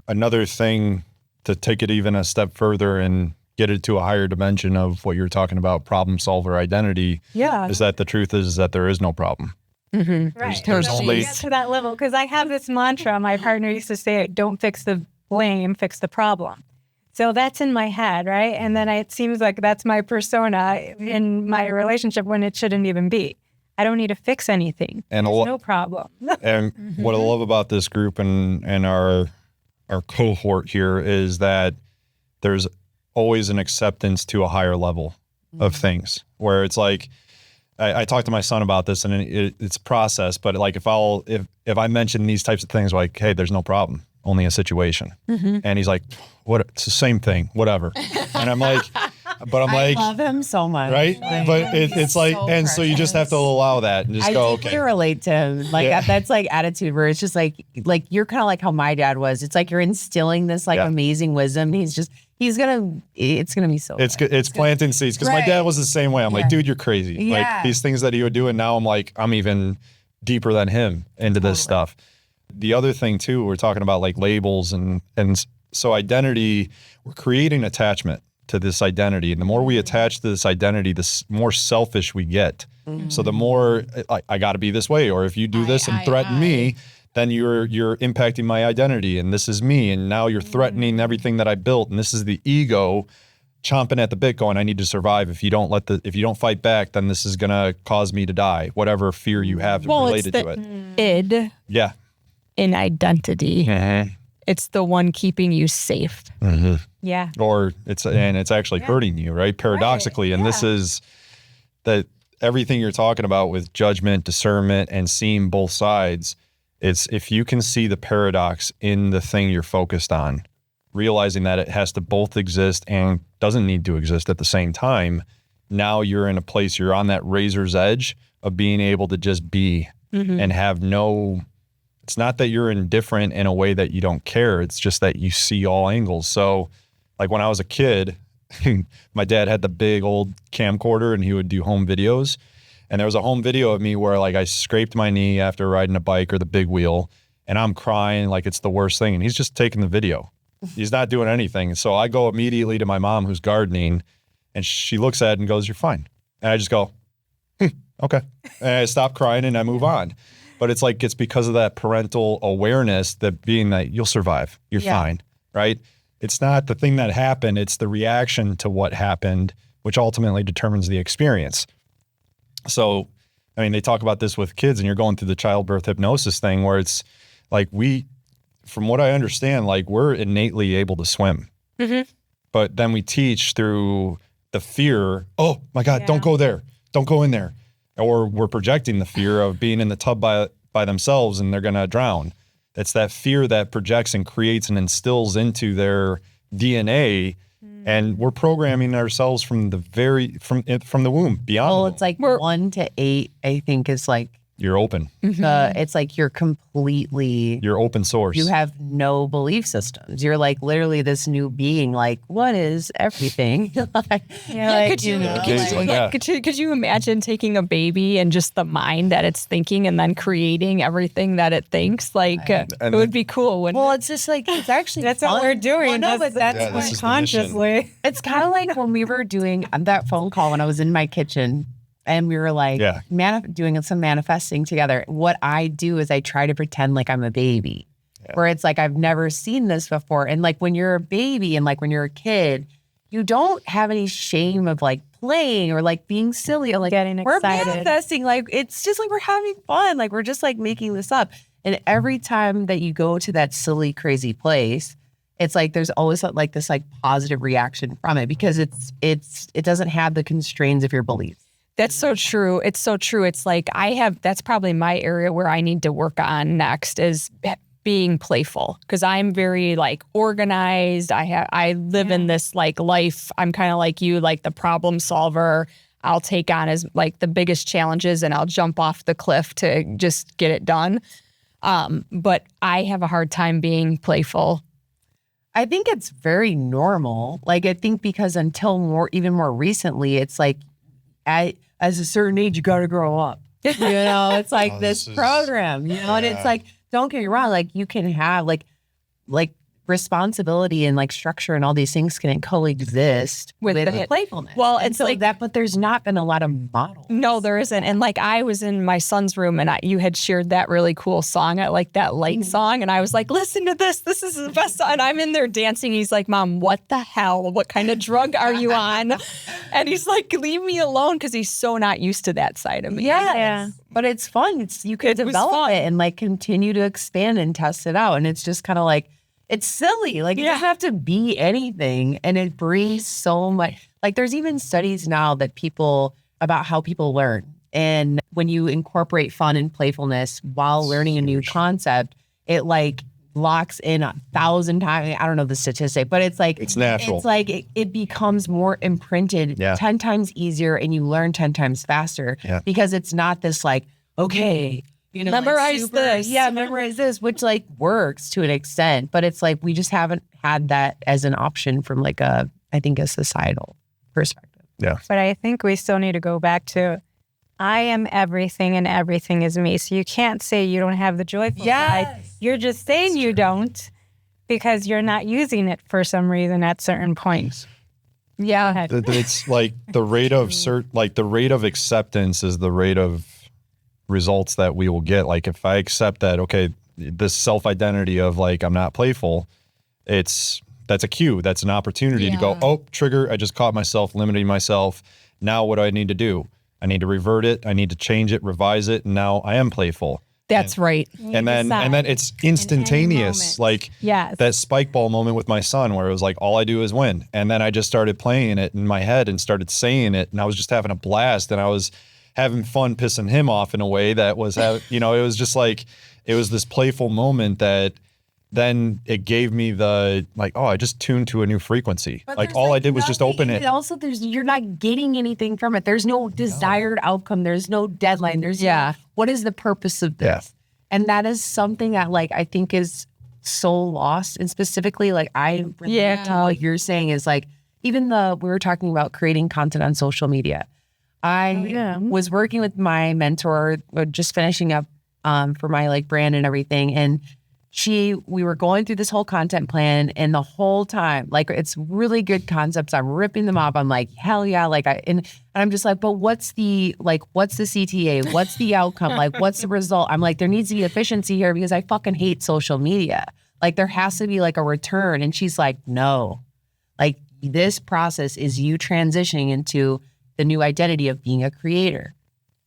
Another thing to take it even a step further and get it to a higher dimension of what you're talking about, problem solver identity, is that the truth is that there is no problem. Right. There's only get to that level, because I have this mantra my partner used to say, don't fix the blame, fix the problem. So that's in my head, right? And then it seems like that's my persona in my relationship when it shouldn't even be. I don't need to fix anything. And There's no problem. And what I love about this group and our cohort here is that there's always an acceptance to a higher level of things, where it's like, I talked to my son about this, and it's a process, but like if I mention these types of things, like, hey, there's no problem, only a situation. And he's like, what? It's the same thing, whatever. And I'm like, but I'm like, I love him so much. right? But it's like, so and so you just have to allow that and just I go, deeply okay. relate to him. Like that's like attitude where it's just like you're kind of like how my dad was. It's like you're instilling this like amazing wisdom. It's gonna be so It's good. it's planting seeds, because my Right. dad was the same way. I'm like, dude, you're crazy. Yeah. Like these things that he would do, and now I'm like, I'm even deeper than him into this stuff. The other thing too, we're talking about like labels and so identity. We're creating attachment to this identity, and the more we attach to this identity, the more selfish we get. So the more I got to be this way, or if you do this and threaten me, then you're impacting my identity, and this is me, and now you're threatening everything that I built, and this is the ego chomping at the bit, going, I need to survive. If you don't fight back, then this is gonna cause me to die. Whatever fear you have related to it. Id Yeah. in identity. It's the one keeping you safe. Yeah. Or it's actually hurting you, right? Paradoxically. And this is that everything you're talking about with judgment, discernment, and seeing both sides. It's if you can see the paradox in the thing you're focused on, realizing that it has to both exist and doesn't need to exist at the same time. Now you're in a place, you're on that razor's edge of being able to just be and have it's not that you're indifferent in a way that you don't care. It's just that you see all angles. So like when I was a kid, my dad had the big old camcorder and he would do home videos. And there was a home video of me where like I scraped my knee after riding a bike or the big wheel, and I'm crying like it's the worst thing. And he's just taking the video. He's not doing anything. So I go immediately to my mom who's gardening, and she looks at it and goes, "You're fine." And I just go, okay. And I stop crying and I move on. But it's like, it's because of that parental awareness, that being that you'll survive, you're fine, right? It's not the thing that happened, it's the reaction to what happened, which ultimately determines the experience. So, I mean, they talk about this with kids, and you're going through the childbirth hypnosis thing where it's like from what I understand, like we're innately able to swim. But then we teach through the fear, oh my God, don't go there, don't go in there. Or we're projecting the fear of being in the tub by themselves and they're going to drown. It's that fear that projects and creates and instills into their DNA. And we're programming ourselves from the womb, beyond. Well, Oh, it's like 1 to 8, I think, is like you're open. it's like you're completely, You're open source. you have no belief systems. You're like literally this new being. Like, what is everything? Like, Could you, Yeah. could you imagine taking a baby and just the mind that it's thinking and then creating everything that it thinks? Like, it would be cool. Wouldn't well, it's just like, it's actually That's fun. what we're doing. Well, no, that's but Yeah, this is the consciously. it's kind of like when we were doing that phone call when I was in my kitchen and we were like doing some manifesting together. What I do is I try to pretend like I'm a baby, where it's like, I've never seen this before. And like when you're a baby and like when you're a kid, you don't have any shame of like playing or like being silly or like Getting we're excited. manifesting. Like, it's just like we're having fun. Like, we're just like making this up. And every time that you go to that silly, crazy place, it's like there's always like this like positive reaction from it, because it doesn't have the constraints of your beliefs. That's so true. It's so true. It's like that's probably my area where I need to work on next is being playful, because I'm very like organized. I live in this like life. I'm kind of like you, like the problem solver. I'll take on as like the biggest challenges and I'll jump off the cliff to just get it done. But I have a hard time being playful. I think it's very normal. Like, I think because until even more recently, it's like as a certain age, you got to grow up. You know, it's like this program, you know, and it's like, don't get me wrong. Like, you can have like responsibility and like structure and all these things can coexist With with the- playfulness. Well, And it's so like- that, but there's not been a lot of models. No, there isn't. And like I was in my son's room and you had shared that really cool song, like that light song. And I was like, listen to this. This is the best song. And I'm in there dancing. He's like, Mom, what the hell? What kind of drug are you on? And he's like, leave me alone, because he's so not used to that side of me. Yeah. But it's fun. You can It was develop fun. it and like continue to expand and test it out. And it's just kind of like, it's silly. Like it doesn't have to be anything. And it brings so much. Like there's even studies now that about how people learn. And when you incorporate fun and playfulness while learning a new concept, it like locks in 1,000 times. I don't know the statistic, but it's like, It's natural. It's like it becomes more imprinted 10 times easier and you learn 10 times faster because it's not this like, okay, you know, Memorize this. Yeah, memorize this, which like works to an extent, but it's like we just haven't had that as an option from like I think a societal perspective. Yeah. But I think we still need to go back to, I am everything and everything is me. So you can't say you don't have the joyful side. You're just saying you don't because you're not using it for some reason at certain points. Yeah. It's like the rate of the rate of acceptance is the rate of results that we will get. Like if I accept that, okay, this self-identity of like, I'm not playful, that's a cue. That's an opportunity to go, oh, trigger. I just caught myself limiting myself. Now what do I need to do? I need to revert it. I need to change it, revise it. And now I am playful. That's right. And then it's instantaneous. Like that spike ball moment with my son where it was like, all I do is win. And then I just started playing it in my head and started saying it. And I was just having a blast. And I was having fun pissing him off in a way that was, it was just like, it was this playful moment that then it gave me the like, oh, I just tuned to a new frequency. But like all I did was just open it. Also, you're not getting anything from it. There's no desired outcome. There's no deadline. There's what is the purpose of this? Yeah. And that is something that like I think is so lost. And specifically, like I relate to what you're saying is like even we were talking about creating content on social media. I was working with my mentor, just finishing up for my like brand and everything, and we were going through this whole content plan, and the whole time, like, it's really good concepts. I'm ripping them up. I'm like, hell yeah. Like, and I'm just like, but what's the CTA? What's the outcome? Like, what's the result? I'm like, there needs to be efficiency here because I fucking hate social media. Like, there has to be like a return. And she's like, no, like this process is you transitioning into the new identity of being a creator.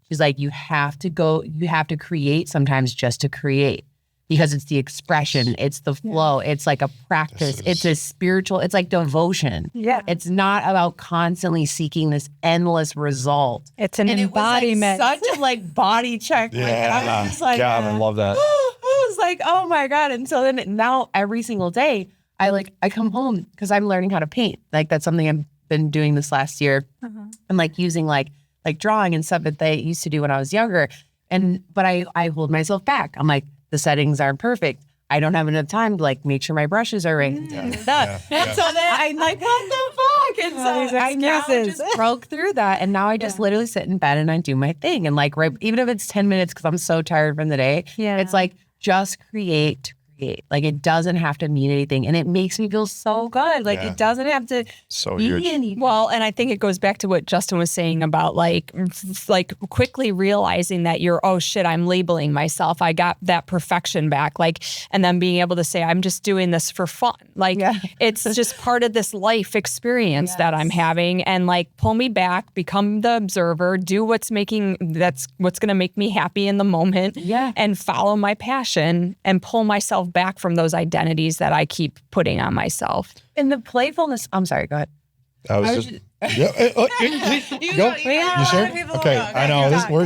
She's like, you have to create sometimes just to create. Because it's the expression, it's the flow, it's like a practice, it's a spiritual, it's like devotion. Yeah. It's not about constantly seeking this endless result. It's an embodiment. It was like such a like body check. Yeah, like, I was just like, God, I love that. I was like, oh my God. And so then now every single day, I come home because I'm learning how to paint. Like that's something I've been doing this last year. I'm like using like drawing and stuff that they used to do when I was younger. But I hold myself back. I'm like, the settings aren't perfect. I don't have enough time to like make sure my brushes are right. And so then I'm like, what the fuck? And so I now just broke through that. And now I just literally sit in bed and I do my thing. And like, even if it's 10 minutes, because I'm so tired from the day, it's like, just create. Like it doesn't have to mean anything. And it makes me feel so good. Like it doesn't have to be anything. Well, and I think it goes back to what Justin was saying about like quickly realizing that you're, oh shit, I'm labeling myself. I got that perfection back. Like, and then being able to say, I'm just doing this for fun. Like it's just part of this life experience that I'm having, and like pull me back, become the observer, do what's going to make me happy in the moment and follow my passion and pull myself back from those identities that I keep putting on myself. And the playfulness, I'm sorry, go ahead. I was just go. You sure? Okay, I know we're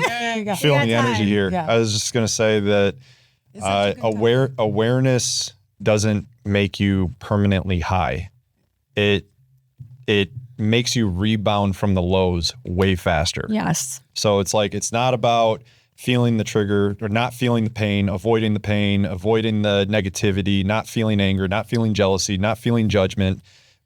feeling the energy here. I was just gonna say that awareness doesn't make you permanently high. It makes you rebound from the lows way faster. Yes. So it's like it's not about feeling the trigger or not feeling the pain, avoiding the negativity, not feeling anger, not feeling jealousy, not feeling judgment,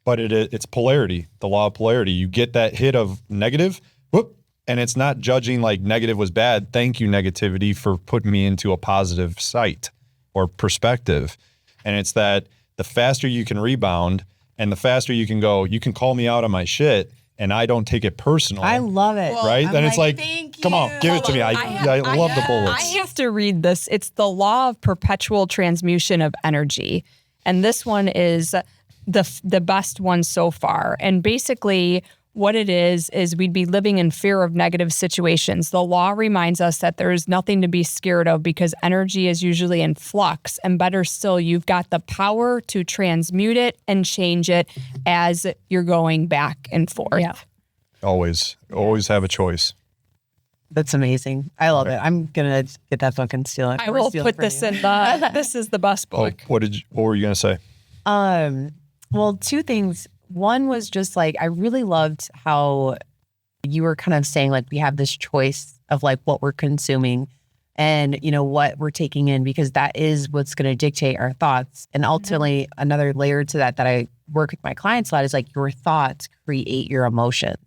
but it's polarity, the law of polarity. You get that hit of negative, whoop, and it's not judging like negative was bad. Thank you, negativity, for putting me into a positive sight or perspective. And it's that the faster you can rebound and the faster you can go, you can call me out on my shit and I don't take it personal. I love it. Right? Then it's like, come on, give it to me. I love the I bullets. have to read this. It's the law of perpetual transmutation of energy. And this one is the best one so far. And basically what it is we'd be living in fear of negative situations. The law reminds us that there is nothing to be scared of because energy is usually in flux. And better still, you've got the power to transmute it and change it as you're going back and forth. Yeah. Always have a choice. That's amazing. I love it. I'm gonna get that book and steal it. I will put this in the, this is the best book. What were you going to say? Well, two things. One was just like, I really loved how you were kind of saying like, we have this choice of like what we're consuming and, you know, what we're taking in, because that is what's going to dictate our thoughts. And ultimately another layer to that I work with my clients a lot is like your thoughts create your emotions.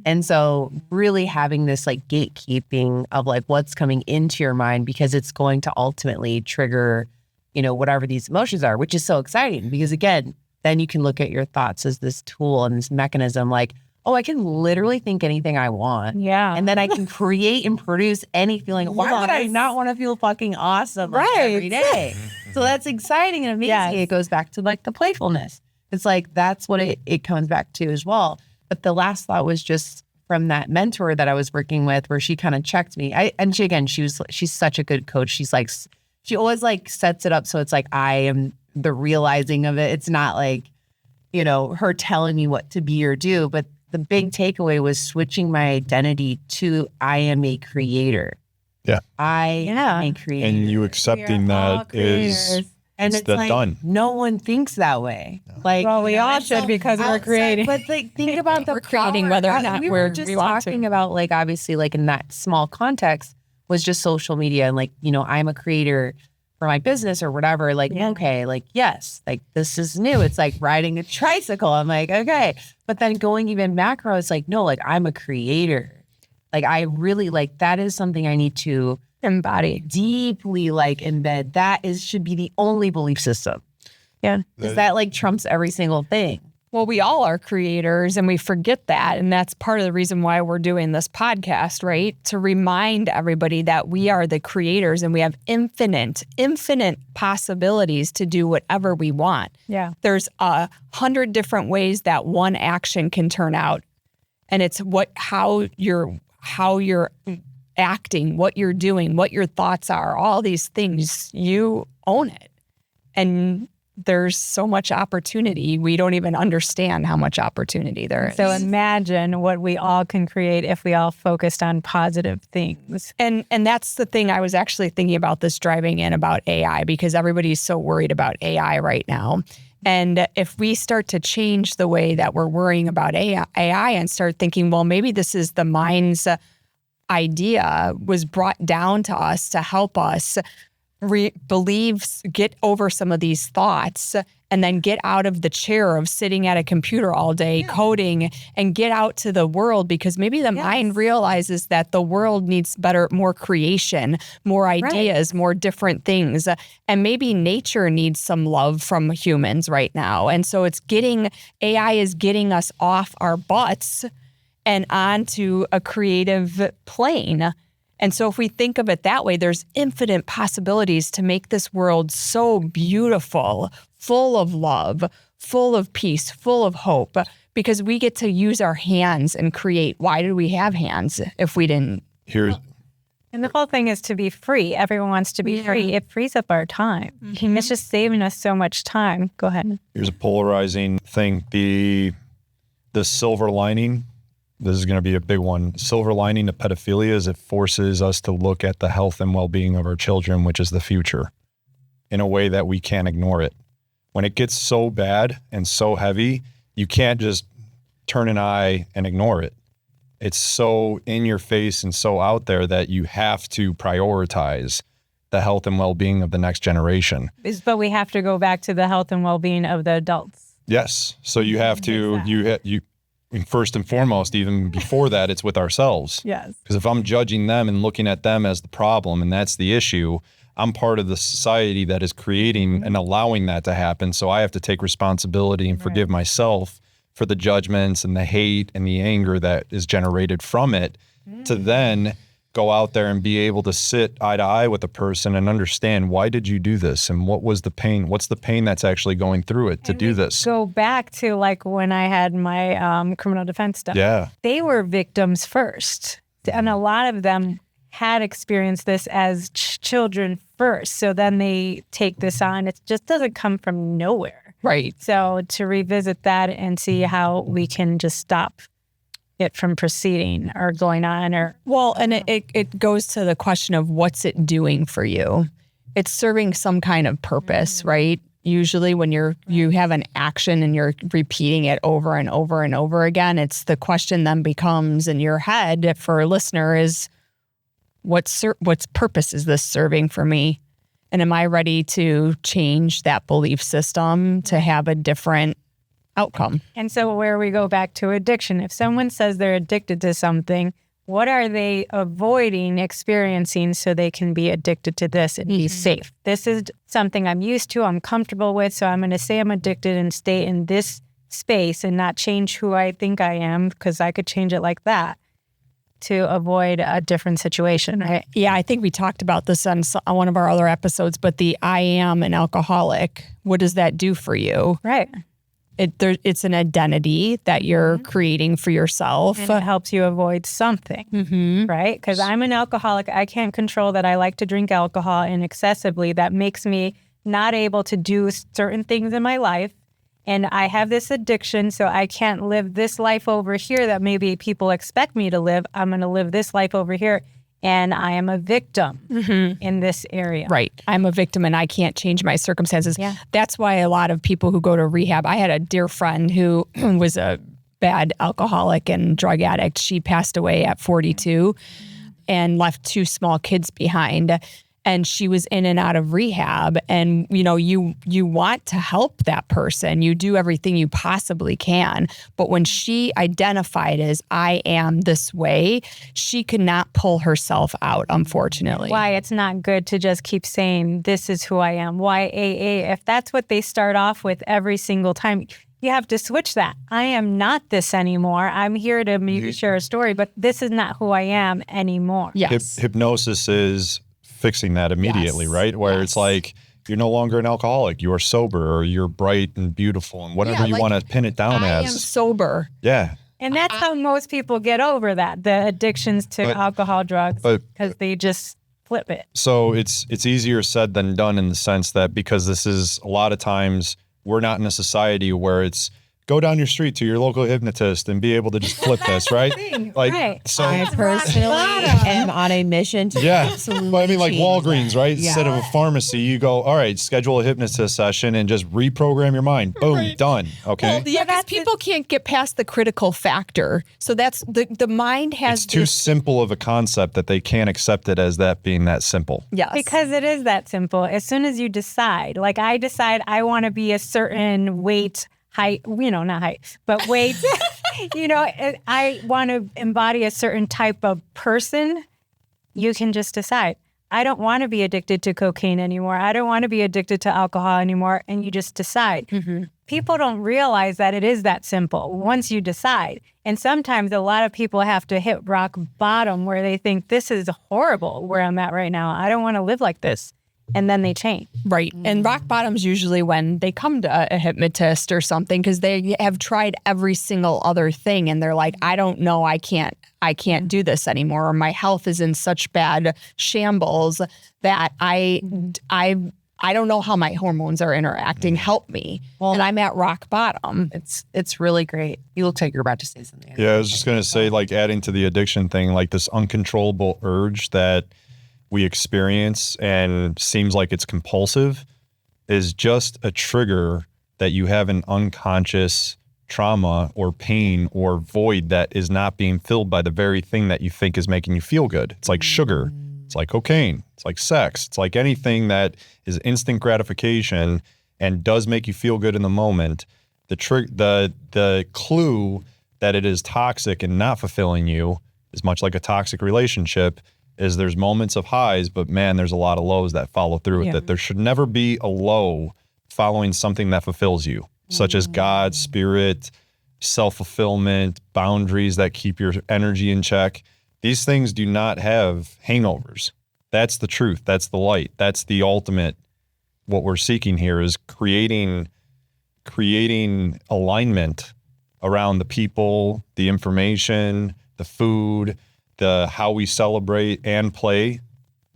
And so really having this like gatekeeping of like what's coming into your mind, because it's going to ultimately trigger, you know, whatever these emotions are, which is so exciting because again, then you can look at your thoughts as this tool and this mechanism like, oh, I can literally think anything I want. Yeah. And then I can create and produce any feeling. Why would I not want to feel fucking awesome like, every day? So that's exciting and amazing. Yes. It goes back to like the playfulness. It's like, that's what it comes back to as well. But the last thought was just from that mentor that I was working with where she kind of checked me. She's such a good coach. She's like, she always like sets it up so it's like I am the realizing of it. It's not like, you know, her telling me what to be or do, but the big takeaway was switching my identity to I am a creator. Yeah. I am a creator. And you accepting that is and it's like, done. no one thinks that way. No. Like, Well, we all should because we're creating. But like, think about the We're creating power. whether or not we we're were just we want talking to. about like, obviously like in that small context was just social media and like, you know, I'm a creator for my business or whatever, like, okay, like, yes, like this is new. It's like riding a tricycle. I'm like, okay. But then going even macro, it's like, no, like I'm a creator. Like I really like, that is something I need to Embody. deeply like embed. That should be the only belief system. Yeah. Because that like trumps every single thing. Well, we all are creators and we forget that. And that's part of the reason why we're doing this podcast, right? To remind everybody that we are the creators and we have infinite possibilities to do whatever we want. Yeah. There's 100 different ways that one action can turn out. And it's how you're acting, what you're doing, what your thoughts are, all these things, you own it. And there's so much opportunity. We don't even understand how much opportunity there is. So imagine what we all can create if we all focused on positive things. And that's the thing I was actually thinking about this driving in about AI, because everybody's so worried about AI right now. And if we start to change the way that we're worrying about AI and start thinking, well, maybe this is the mind's idea was brought down to us to help us get over some of these thoughts and then get out of the chair of sitting at a computer all day coding and get out to the world, because maybe the mind realizes that the world needs more creation, more ideas, more different things. And maybe nature needs some love from humans right now. And so AI is getting us off our butts and onto a creative plane. And so if we think of it that way, there's infinite possibilities to make this world so beautiful, full of love, full of peace, full of hope, because we get to use our hands and create. Why do we have hands if we didn't? And the whole thing is to be free. Everyone wants to be free. It frees up our time. It's just saving us so much time. Go ahead. Here's a polarizing thing. The silver lining. This is going to be a big one. Silver lining to pedophilia is it forces us to look at the health and well-being of our children, which is the future, in a way that we can't ignore it. When it gets so bad and so heavy, you can't just turn an eye and ignore it. It's so in your face and so out there that you have to prioritize the health and well-being of the next generation. But we have to go back to the health and well-being of the adults. Yes. So you have to, you first and foremost, even before that, it's with ourselves. Yes. Because if I'm judging them and looking at them as the problem and that's the issue, I'm part of the society that is creating and allowing that to happen. So I have to take responsibility and forgive myself for the judgments and the hate and the anger that is generated from it, to then go out there and be able to sit eye to eye with a person and understand, why did you do this? And what was the pain? What's the pain that's actually going through it to do this? Go back to like when I had my criminal defense stuff. Yeah. They were victims first. And a lot of them had experienced this as children first. So then they take this on. It just doesn't come from nowhere. Right. So to revisit that and see how we can just stop it from proceeding or going on, or Well, and it goes to the question of what's it doing for you? It's serving some kind of purpose, right? Usually when you have an action and you're repeating it over and over and over again, it's the question then becomes in your head for a listener is, what's purpose is this serving for me? And am I ready to change that belief system to have a different outcome? And so where we go back to addiction, if someone says they're addicted to something, what are they avoiding experiencing so they can be addicted to this and be safe? This is something I'm used to, I'm comfortable with, so I'm going to say I'm addicted and stay in this space and not change who I think I am, because I could change it like that to avoid a different situation, right? Yeah, I think we talked about this on one of our other episodes, but the I am an alcoholic, what does that do for you? Right. It's an identity that you're creating for yourself. And it helps you avoid something, right? Because I'm an alcoholic. I can't control that I like to drink alcohol and excessively. That makes me not able to do certain things in my life. And I have this addiction, so I can't live this life over here that maybe people expect me to live. I'm going to live this life over here. And I am a victim in this area. Right. I'm a victim and I can't change my circumstances. Yeah. That's why a lot of people who go to rehab, I had a dear friend who was a bad alcoholic and drug addict. She passed away at 42 and left 2 small kids behind. And she was in and out of rehab. And, you want to help that person. You do everything you possibly can. But when she identified as I am this way, she could not pull herself out, unfortunately. Why it's not good to just keep saying, this is who I am. Why AA? If that's what they start off with every single time, you have to switch that. I am not this anymore. I'm here to maybe share a story, but this is not who I am anymore. Yes. Hypnosis is fixing that immediately, Yes. right? Where Yes. it's like, you're no longer an alcoholic, you are sober, or you're bright and beautiful, and whatever you want to pin it down I am as. sober. Yeah. And that's how most people get over that, the addictions to alcohol, drugs, because they just flip it. So it's easier said than done, in the sense that, because this is a lot of times, we're not in a society where it's go down your street to your local hypnotist and be able to just flip this, right? Right. So I personally am on a mission to absolutely but I mean, like change Walgreens, that. right? Yeah. Instead of a pharmacy, you go, all right, schedule a hypnotist session and just reprogram your mind. Boom, done. Okay. Well, yeah, because people can't get past the critical factor. So that's the mind has It's too this. simple of a concept that they can't accept it as that being that simple. Yes. Because it is that simple. As soon as you decide, like I decide I want to be a certain weight, height, not height, but weight, I want to embody a certain type of person, you can just decide. I don't want to be addicted to cocaine anymore. I don't want to be addicted to alcohol anymore. And you just decide. People don't realize that it is that simple once you decide. And sometimes a lot of people have to hit rock bottom where they think, this is horrible where I'm at right now. I don't want to live like this. And then they change. Right. And rock bottom's usually when they come to a hypnotist or something, because they have tried every single other thing and they're like, I don't know, I can't do this anymore. Or my health is in such bad shambles that I don't know how my hormones are interacting. Help me. And I'm at rock bottom. It's really great. You look like you're about to say something. Yeah, I was just going to say, like, adding to the addiction thing, like this uncontrollable urge that we experience and seems like it's compulsive is just a trigger that you have an unconscious trauma or pain or void that is not being filled by the very thing that you think is making you feel good. It's like sugar. It's like cocaine. It's like sex. It's like anything that is instant gratification and does make you feel good in the moment. The clue that it is toxic and not fulfilling you is much like a toxic relationship. is there's moments of highs, but man, there's a lot of lows that follow through with it. There should never be a low following something that fulfills you, such as God, spirit, self-fulfillment, boundaries that keep your energy in check. These things do not have hangovers. That's the truth. That's the light. That's the ultimate. What we're seeking here is creating alignment around the people, the information, the food, the how we celebrate and play,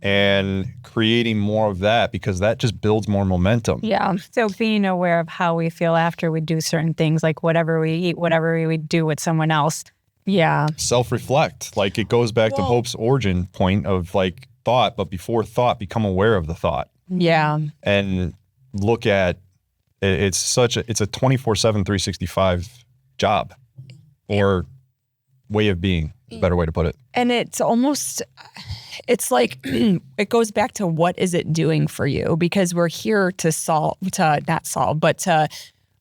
and creating more of that, because that just builds more momentum. Yeah. So being aware of how we feel after we do certain things, like whatever we eat, whatever we do with someone else. Yeah. Self-reflect. Like it goes back to Hope's origin point of like thought, but before thought, become aware of the thought. Yeah. And look at it's a 24/7, 365 job or way of being, is a better way to put it. And it's like it goes back to what is it doing for you? Because we're here to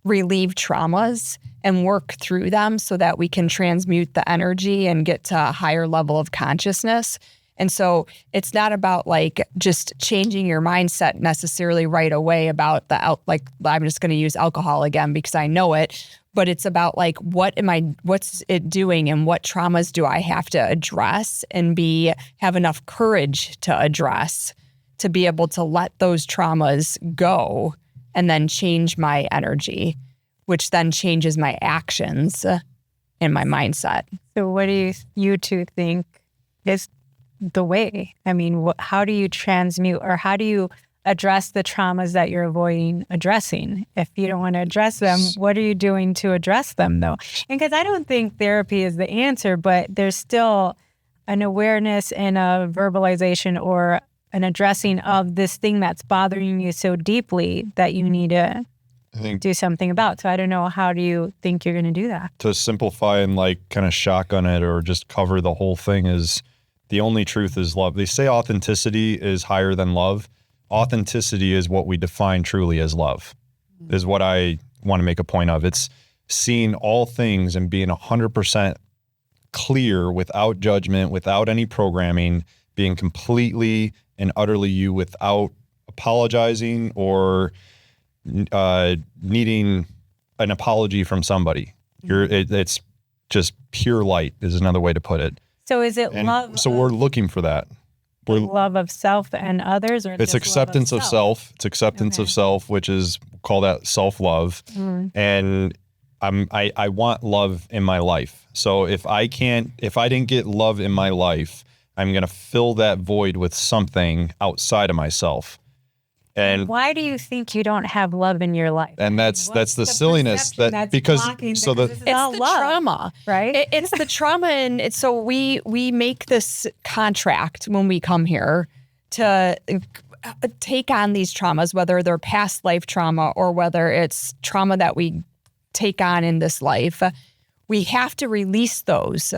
relieve traumas and work through them so that we can transmute the energy and get to a higher level of consciousness. And so it's not about like just changing your mindset necessarily right away about I'm just going to use alcohol again because I know it, but it's about like, what's it doing and what traumas do I have to address and have enough courage to address to be able to let those traumas go and then change my energy, which then changes my actions and my mindset. So what do you two think is the way? I mean, how do you transmute, or how do you address the traumas that you're avoiding addressing? If you don't want to address them, what are you doing to address them though? And because I don't think therapy is the answer, but there's still an awareness and a verbalization or an addressing of this thing that's bothering you so deeply that you need to do something about. So I don't know, how do you think you're going to do that? To simplify and like kind of shotgun it or just cover the whole thing is the only truth is love. They say authenticity is higher than love. Authenticity is what we define truly as love, is what I want to make a point of. It's seeing all things and being 100% clear without judgment, without any programming, being completely and utterly you without apologizing or needing an apology from somebody. It's just pure light is another way to put it. So is it love? So we're looking for that. We're love of self and others, or it's acceptance of self. It's acceptance of self, which is call that self-love. And I want love in my life. So if I didn't get love in my life, I'm going to fill that void with something outside of myself. And why do you think you don't have love in your life? And that's the silliness that because so the it's the trauma, right? It's the trauma, and it's so we make this contract when we come here to take on these traumas, whether they're past life trauma or whether it's trauma that we take on in this life. We have to release those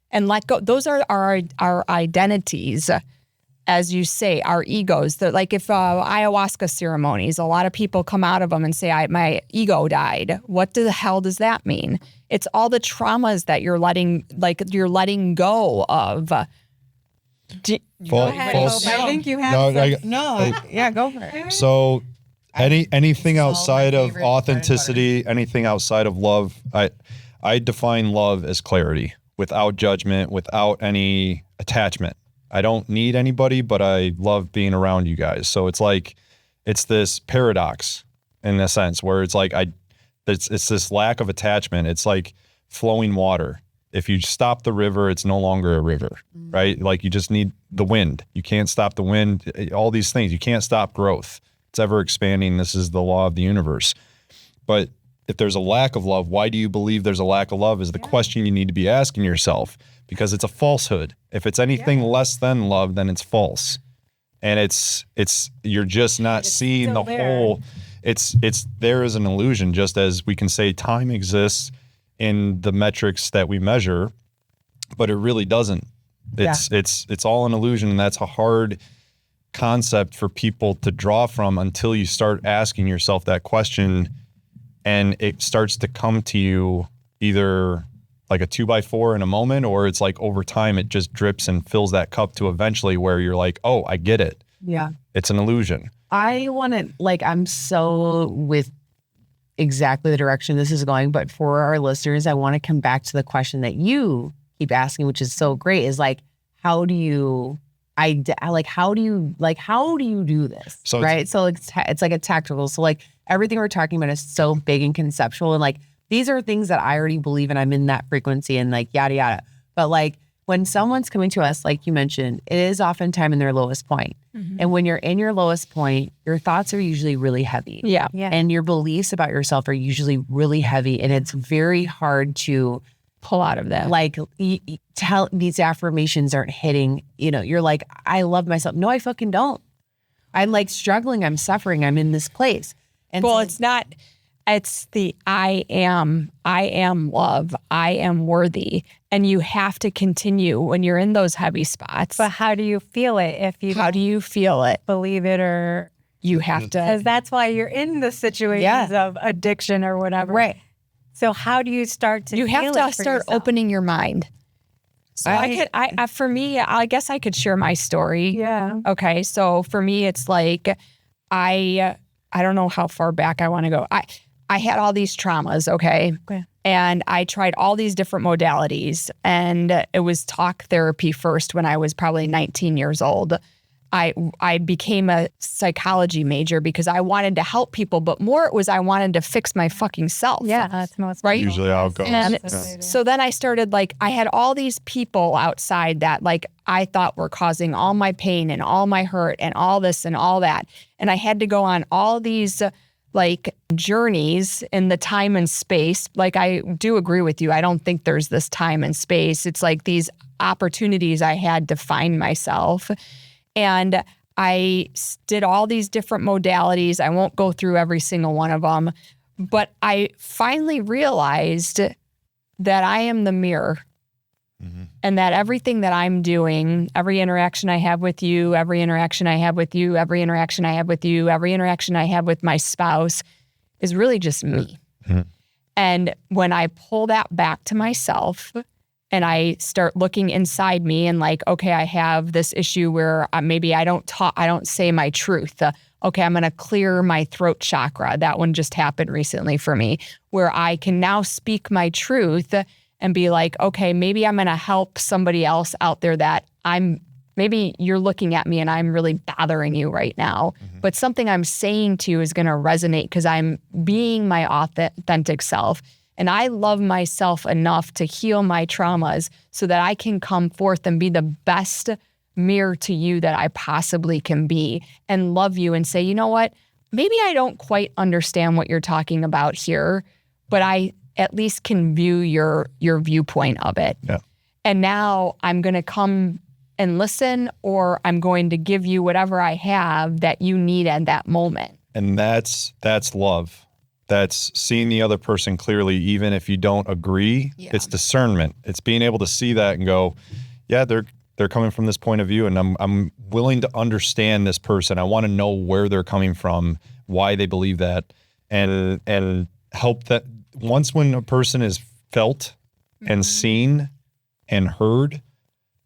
and let go. Those are our identities. As you say, our egos. They're like if ayahuasca ceremonies, a lot of people come out of them and say, my ego died. What the hell does that mean? It's all the traumas that you're letting go of. False. I think you have go for it. So anything outside of authenticity, anything outside of love, I define love as clarity, without judgment, without any attachment. I don't need anybody, but I love being around you guys. So it's like, it's this paradox in a sense where it's like, it's this lack of attachment. It's like flowing water. If you stop the river, it's no longer a river, right? Like you just need the wind. You can't stop the wind, all these things. You can't stop growth. It's ever expanding. This is the law of the universe. But if there's a lack of love, why do you believe there's a lack of love is the question you need to be asking yourself, because it's a falsehood. If it's anything less than love, then it's false. And you're just not seeing the whole, it's there as an illusion, just as we can say time exists in the metrics that we measure, but it really doesn't. It's all an illusion, and that's a hard concept for people to draw from until you start asking yourself that question and it starts to come to you either like a 2x4 in a moment, or it's like over time it just drips and fills that cup to eventually where you're like, oh, I get it. Yeah. It's an illusion. I want to, like, I'm so with exactly the direction this is going, but for our listeners, I want to come back to the question that you keep asking, which is so great, is like, how do you do this? So right. So it's like a tactical. So like everything we're talking about is so big and conceptual. And like, these are things that I already believe and I'm in that frequency and like, yada, yada. But like when someone's coming to us, like you mentioned, it is oftentimes in their lowest point. And when you're in your lowest point, your thoughts are usually really heavy. Yeah. And your beliefs about yourself are usually really heavy. And it's very hard to Pull out of that. like tell these affirmations aren't hitting, you're like, I love myself. No, I fucking don't. I'm like struggling. I'm suffering. I'm in this place. And Well, so, it's not, it's the I am love, I am worthy. And you have to continue when you're in those heavy spots. But how do you feel it if you How do you feel it? believe it, or You have because to. that's why you're in the situations of addiction or whatever. right. So how do you start to You have feel to it for start yourself? opening your mind. So for me, I guess I could share my story. Yeah. Okay. So for me, it's like, I don't know how far back I want to go. I had all these traumas. Okay. And I tried all these different modalities, and it was talk therapy first when I was probably 19 years old. I became a psychology major because I wanted to help people, but more it was I wanted to fix my fucking self. Yeah, that's most Right? Usually how it goes. And Yeah. so then I started I had all these people outside that I thought were causing all my pain and all my hurt and all this and all that. And I had to go on all these journeys in the time and space. I do agree with you. I don't think there's this time and space. It's like these opportunities I had to find myself. And I did all these different modalities. I won't go through every single one of them, but I finally realized that I am the mirror. And that everything that I'm doing, every interaction I have with you, every interaction I have with you, every interaction I have with you, every interaction I have with my spouse is really just me. And when I pull that back to myself and I start looking inside me and okay, I have this issue where maybe I don't say my truth. Okay, I'm going to clear my throat chakra. That one just happened recently for me, where I can now speak my truth and be like, okay, maybe I'm going to help somebody else out there that maybe you're looking at me and I'm really bothering you right now, but something I'm saying to you is going to resonate because I'm being my authentic self. And I love myself enough to heal my traumas so that I can come forth and be the best mirror to you that I possibly can be and love you and say, you know what, maybe I don't quite understand what you're talking about here, but I at least can view your viewpoint of it. Yeah. And now I'm going to come and listen, or I'm going to give you whatever I have that you need at that moment. And that's love. That's seeing the other person clearly, even if you don't agree. Yeah. It's discernment. It's being able to see that and go, yeah, they're coming from this point of view, and I'm willing to understand this person. I want to know where they're coming from, why they believe that, and help that. Once when a person is felt and seen and heard,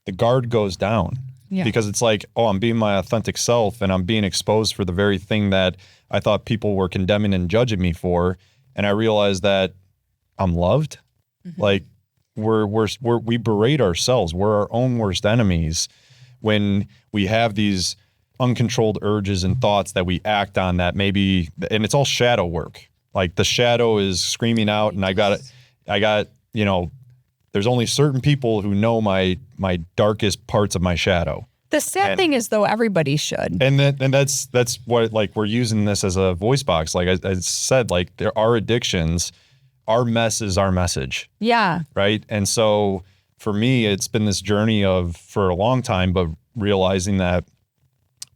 the guard goes down. Yeah. Because it's like, oh, I'm being my authentic self and I'm being exposed for the very thing that I thought people were condemning and judging me for. And I realized that I'm loved. Like we berate ourselves. We're our own worst enemies when we have these uncontrolled urges and thoughts that we act on that maybe, and it's all shadow work. Like the shadow is screaming out, and I got, there's only certain people who know my darkest parts of my shadow. The sad thing is, though, everybody should. And that's what, we're using this as a voice box. Like I said, there are addictions. Our mess is our message. Yeah. Right. And so for me, it's been this journey for a long time, but realizing that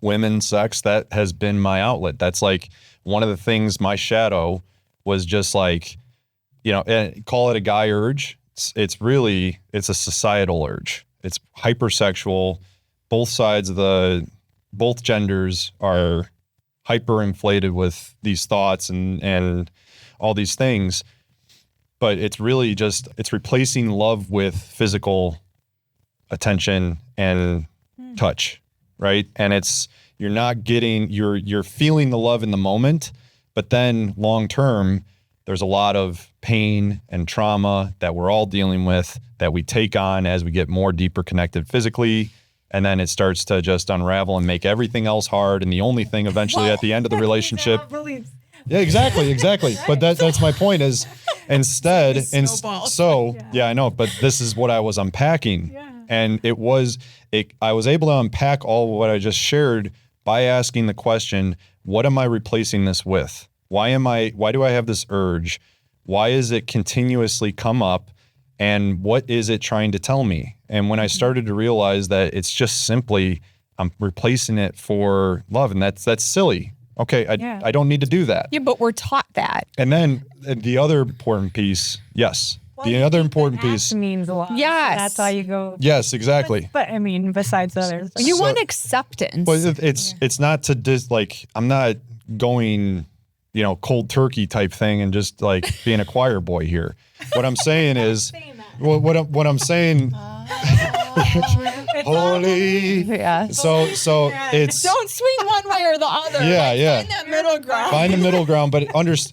women, sex, that has been my outlet. That's one of the things. My shadow was just and call it a guy urge. It's a societal urge. It's hypersexual. Both sides both genders are hyperinflated with these thoughts and all these things. but it's really just, it's replacing love with physical attention and touch, right? And it's, you're not getting, you're feeling the love in the moment, but then long term, there's a lot of pain and trauma that we're all dealing with that we take on as we get more deeper connected physically. And then it starts to just unravel and make everything else hard. And the only thing eventually at the end of the relationship. Yeah, exactly. But that's my point is instead, I know, but this is what I was unpacking. Yeah. And I was able to unpack all what I just shared by asking the question, what am I replacing this with? Why do I have this urge? Why is it continuously come up? And what is it trying to tell me? And when I started to realize that it's just simply, I'm replacing it for love, and that's silly. Okay, I don't need to do that. Yeah, but we're taught that. And then the other important piece, yes. The other important piece means a lot. Yes. That's how you go. Yes, exactly. But I mean, besides others. You want acceptance. But it's not to I'm not going, cold turkey type thing and just like being a choir boy here. What I'm saying is, what I'm saying, holy. Yeah. So it's, don't swing one way or the other. Yeah. Find that middle ground. Find the middle ground, but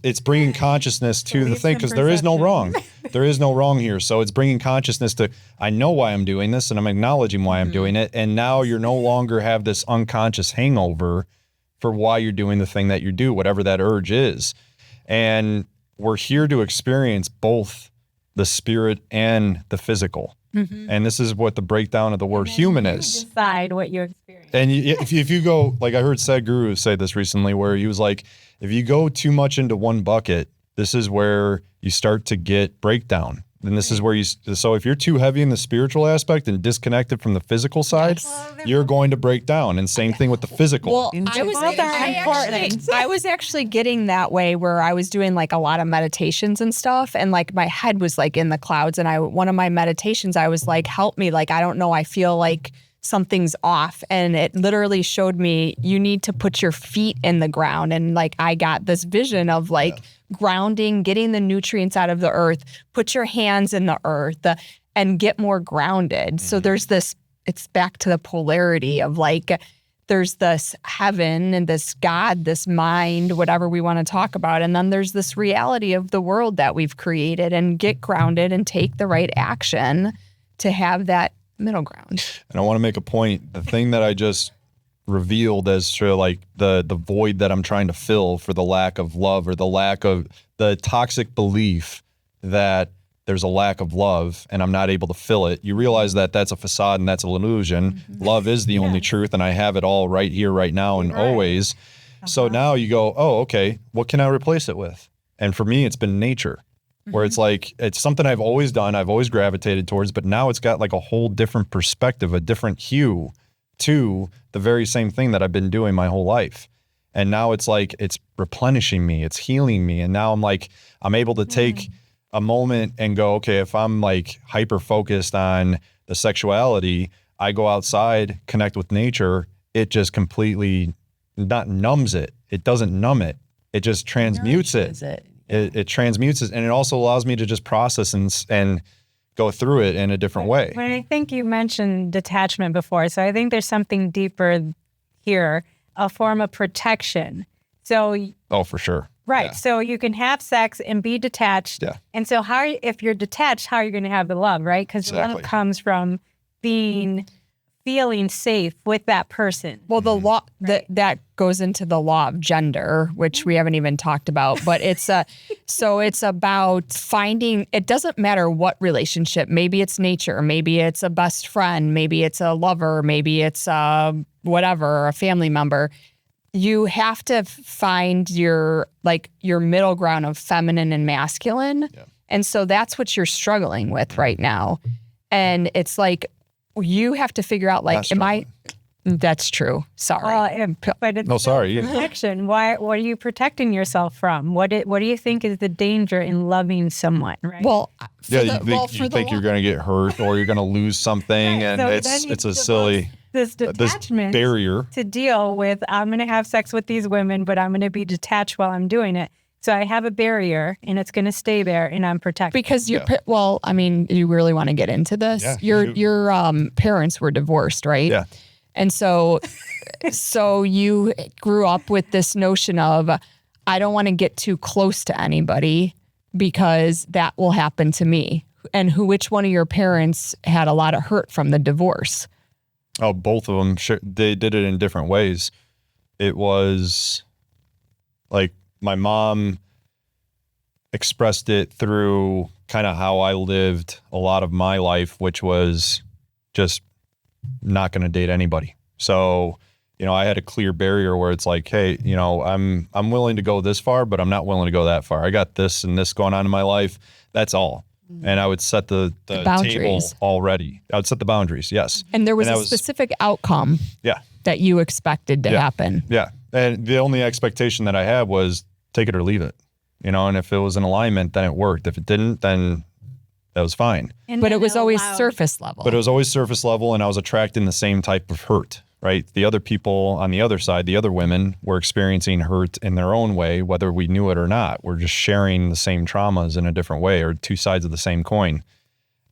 it's bringing consciousness to the thing, because there is no wrong. There is no wrong here. So it's bringing consciousness to, I know why I'm doing this, and I'm acknowledging why I'm doing it. And now you're no longer have this unconscious hangover for why you're doing the thing that you do, whatever that urge is. And we're here to experience both the spirit and the physical. Mm-hmm. And this is what the breakdown of the word human is. Decide what you experience. And if you go, like I heard Sadhguru say this recently, where he was like, if you go too much into one bucket, this is where you start to get breakdown. And this is where so if you're too heavy in the spiritual aspect and disconnected from the physical side, you're going to break down. And same thing with the physical. Well, I was actually getting that way where I was doing like a lot of meditations and stuff. And like my head was like in the clouds. And one of my meditations, I was like, help me. Like, I don't know. I feel like something's off. And it literally showed me, you need to put your feet in the ground. And like, I got this vision of like grounding, getting the nutrients out of the earth, put your hands in the earth and get more grounded. So there's this, it's back to the polarity of like, there's this heaven and this God, this mind, whatever we want to talk about. And then there's this reality of the world that we've created, and get grounded and take the right action to have that middle ground. And I want to make a point. The thing that I just revealed as to like the void that I'm trying to fill for the lack of love, or the lack of the toxic belief that there's a lack of love and I'm not able to fill it. You realize that that's a facade and that's an illusion. Mm-hmm. Love is the only truth, and I have it all right here, right now, and always. So now you go, oh, okay, what can I replace it with? And for me, it's been nature. Where it's like, it's something I've always done, I've always gravitated towards, but now it's got like a whole different perspective, a different hue to the very same thing that I've been doing my whole life. And now it's like, it's replenishing me, it's healing me. And now I'm like, I'm able to take a moment and go, okay, if I'm like hyper focused on the sexuality, I go outside, connect with nature, it just completely not numbs it. It doesn't numb it. It just transmutes it. It transmutes it, and it also allows me to just process and go through it in a different way. But I think you mentioned detachment before, so I think there's something deeper here, a form of protection. So, for sure. Right. Yeah. So you can have sex and be detached. Yeah. And so if you're detached, how are you going to have the love, right? Because the love comes from feeling safe with that person. Well, the law that goes into the law of gender, which we haven't even talked about, but it's so it's about finding, it doesn't matter what relationship, maybe it's nature, maybe it's a best friend, maybe it's a lover, maybe it's whatever, a family member. You have to find your middle ground of feminine and masculine. Yeah. And so that's what you're struggling with right now. And it's like, you have to figure out, like, that's true. Sorry. But it's sorry. Protection. What are you protecting yourself from? What do you think is the danger in loving someone, right? Well, you think you're going to get hurt or you're going to lose something, and so it's a silly this detachment barrier to deal with. I'm going to have sex with these women, but I'm going to be detached while I'm doing it. So I have a barrier and it's going to stay there and I'm protected. Because well, I mean, you really want to get into this? Yeah, your parents were divorced, right? Yeah. And so you grew up with this notion of, I don't want to get too close to anybody because that will happen to me. And which one of your parents had a lot of hurt from the divorce? Oh, both of them. They did it in different ways. It was like my mom expressed it through kind of how I lived a lot of my life, which was just not going to date anybody. So, I had a clear barrier where it's like, hey, I'm willing to go this far, but I'm not willing to go that far. I got this and this going on in my life. That's all. And I would set the table already. I would set the boundaries. Yes. And there was a specific outcome that you expected to happen. Yeah. And the only expectation that I had was take it or leave it, and if it was in alignment, then it worked. If it didn't, then that was fine. But it was always surface level. But it was always surface level, and I was attracting the same type of hurt, right? The other people on the other side, the other women, were experiencing hurt in their own way, whether we knew it or not. We're just sharing the same traumas in a different way, or two sides of the same coin.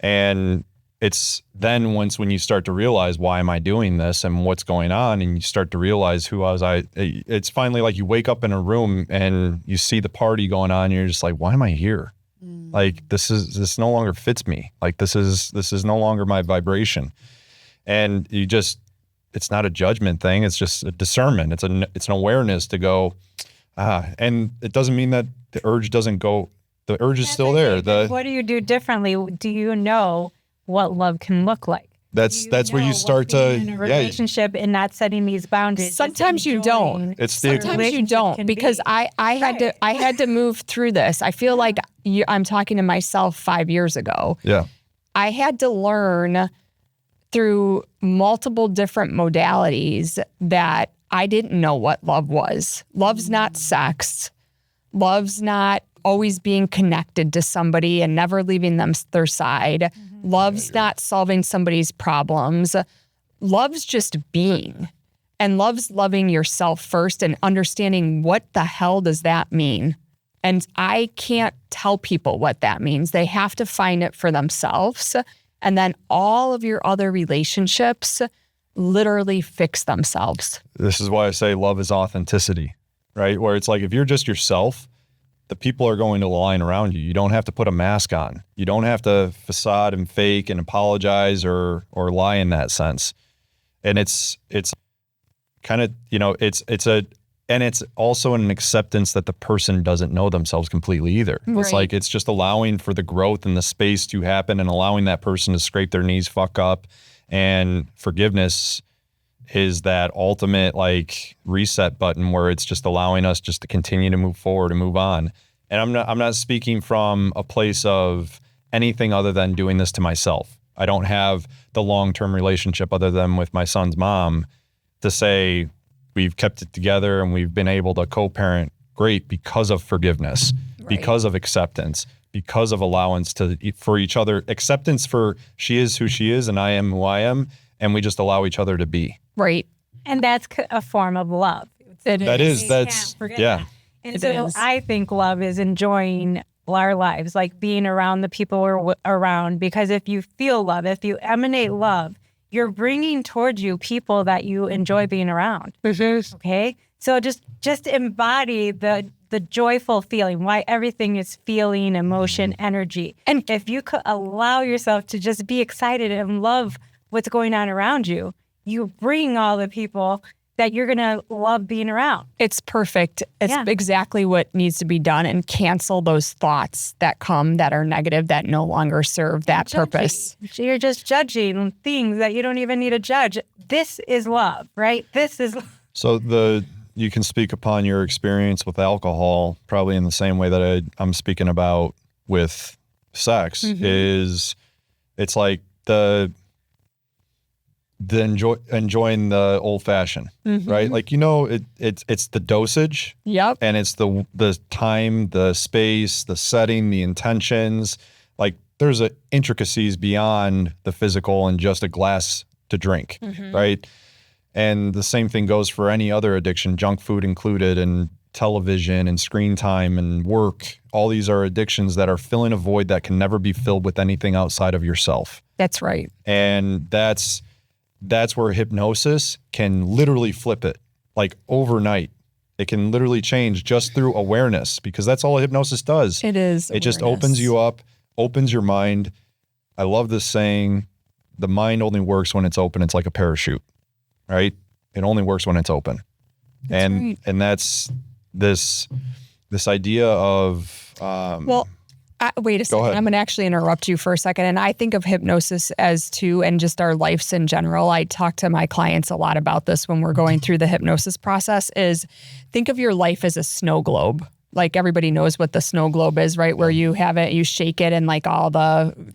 And it's then when you start to realize, why am I doing this and what's going on? And you start to realize who was I. It's finally like you wake up in a room and you see the party going on. And you're just like, why am I here? Like, this no longer fits me. Like, this is no longer my vibration. And it's not a judgment thing. It's just a discernment. It's an awareness to go, and it doesn't mean that the urge doesn't go. The urge is still there. What do you do differently? Do you know what love can look like? That's where you start to in a relationship and not setting these boundaries. Sometimes you don't. Sometimes you don't, because I had to move through this. I feel like I'm talking to myself 5 years ago. Yeah. I had to learn through multiple different modalities that I didn't know what love was. Love's not sex. Love's not always being connected to somebody and never leaving their side. Love's not solving somebody's problems. Love's just being. And love's loving yourself first and understanding, what the hell does that mean? And I can't tell people what that means. They have to find it for themselves. And then all of your other relationships literally fix themselves. This is why I say love is authenticity, right? Where it's like, if you're just yourself, the people are going to align around you. You don't have to put a mask on. You don't have to facade and fake and apologize or lie in that sense. And it's kind of, and it's also an acceptance that the person doesn't know themselves completely either. Right. It's like, it's just allowing for the growth and the space to happen and allowing that person to scrape their knees, fuck up. And forgiveness is that ultimate reset button where it's just allowing us just to continue to move forward and move on. And I'm not speaking from a place of anything other than doing this to myself. I don't have the long-term relationship other than with my son's mom to say we've kept it together and we've been able to co-parent great because of forgiveness, because of acceptance, because of allowance for each other, acceptance for she is who she is and I am who I am, and we just allow each other to be. Right. And that's a form of love. That's yeah. And so I think love is enjoying our lives, like being around the people we're around, because if you feel love, if you emanate love, you're bringing towards you people that you enjoy being around. Okay? So just embody the joyful feeling, why everything is feeling, emotion, energy. And if you could allow yourself to just be excited and love what's going on around you, you bring all the people that you're going to love being around. It's perfect. It's exactly what needs to be done, and cancel those thoughts that come that are negative, that no longer serve that purpose. You're just judging things that you don't even need to judge. This is love, right? This is So you can speak upon your experience with alcohol probably in the same way that I'm speaking about with sex. Is it's like enjoying the old fashioned, right? Like, it's the dosage. Yep. And it's the time, the space, the setting, the intentions. Like, there's intricacies beyond the physical and just a glass to drink, right? And the same thing goes for any other addiction, junk food included, and television and screen time and work, all these are addictions that are filling a void that can never be filled with anything outside of yourself. That's right. And that's where hypnosis can literally flip it, like overnight. It can literally change just through awareness, because that's all hypnosis does. It is. It just opens you up, opens your mind. I love this saying, the mind only works when it's open. It's like a parachute, right? It only works when it's open. And that's this idea of wait a second. I'm going to actually interrupt you for a second. And I think of hypnosis as too, and just our lives in general. I talk to my clients a lot about this when we're going through the hypnosis process, is think of your life as a snow globe. Like everybody knows what the snow globe is, right? Where you have it, you shake it and like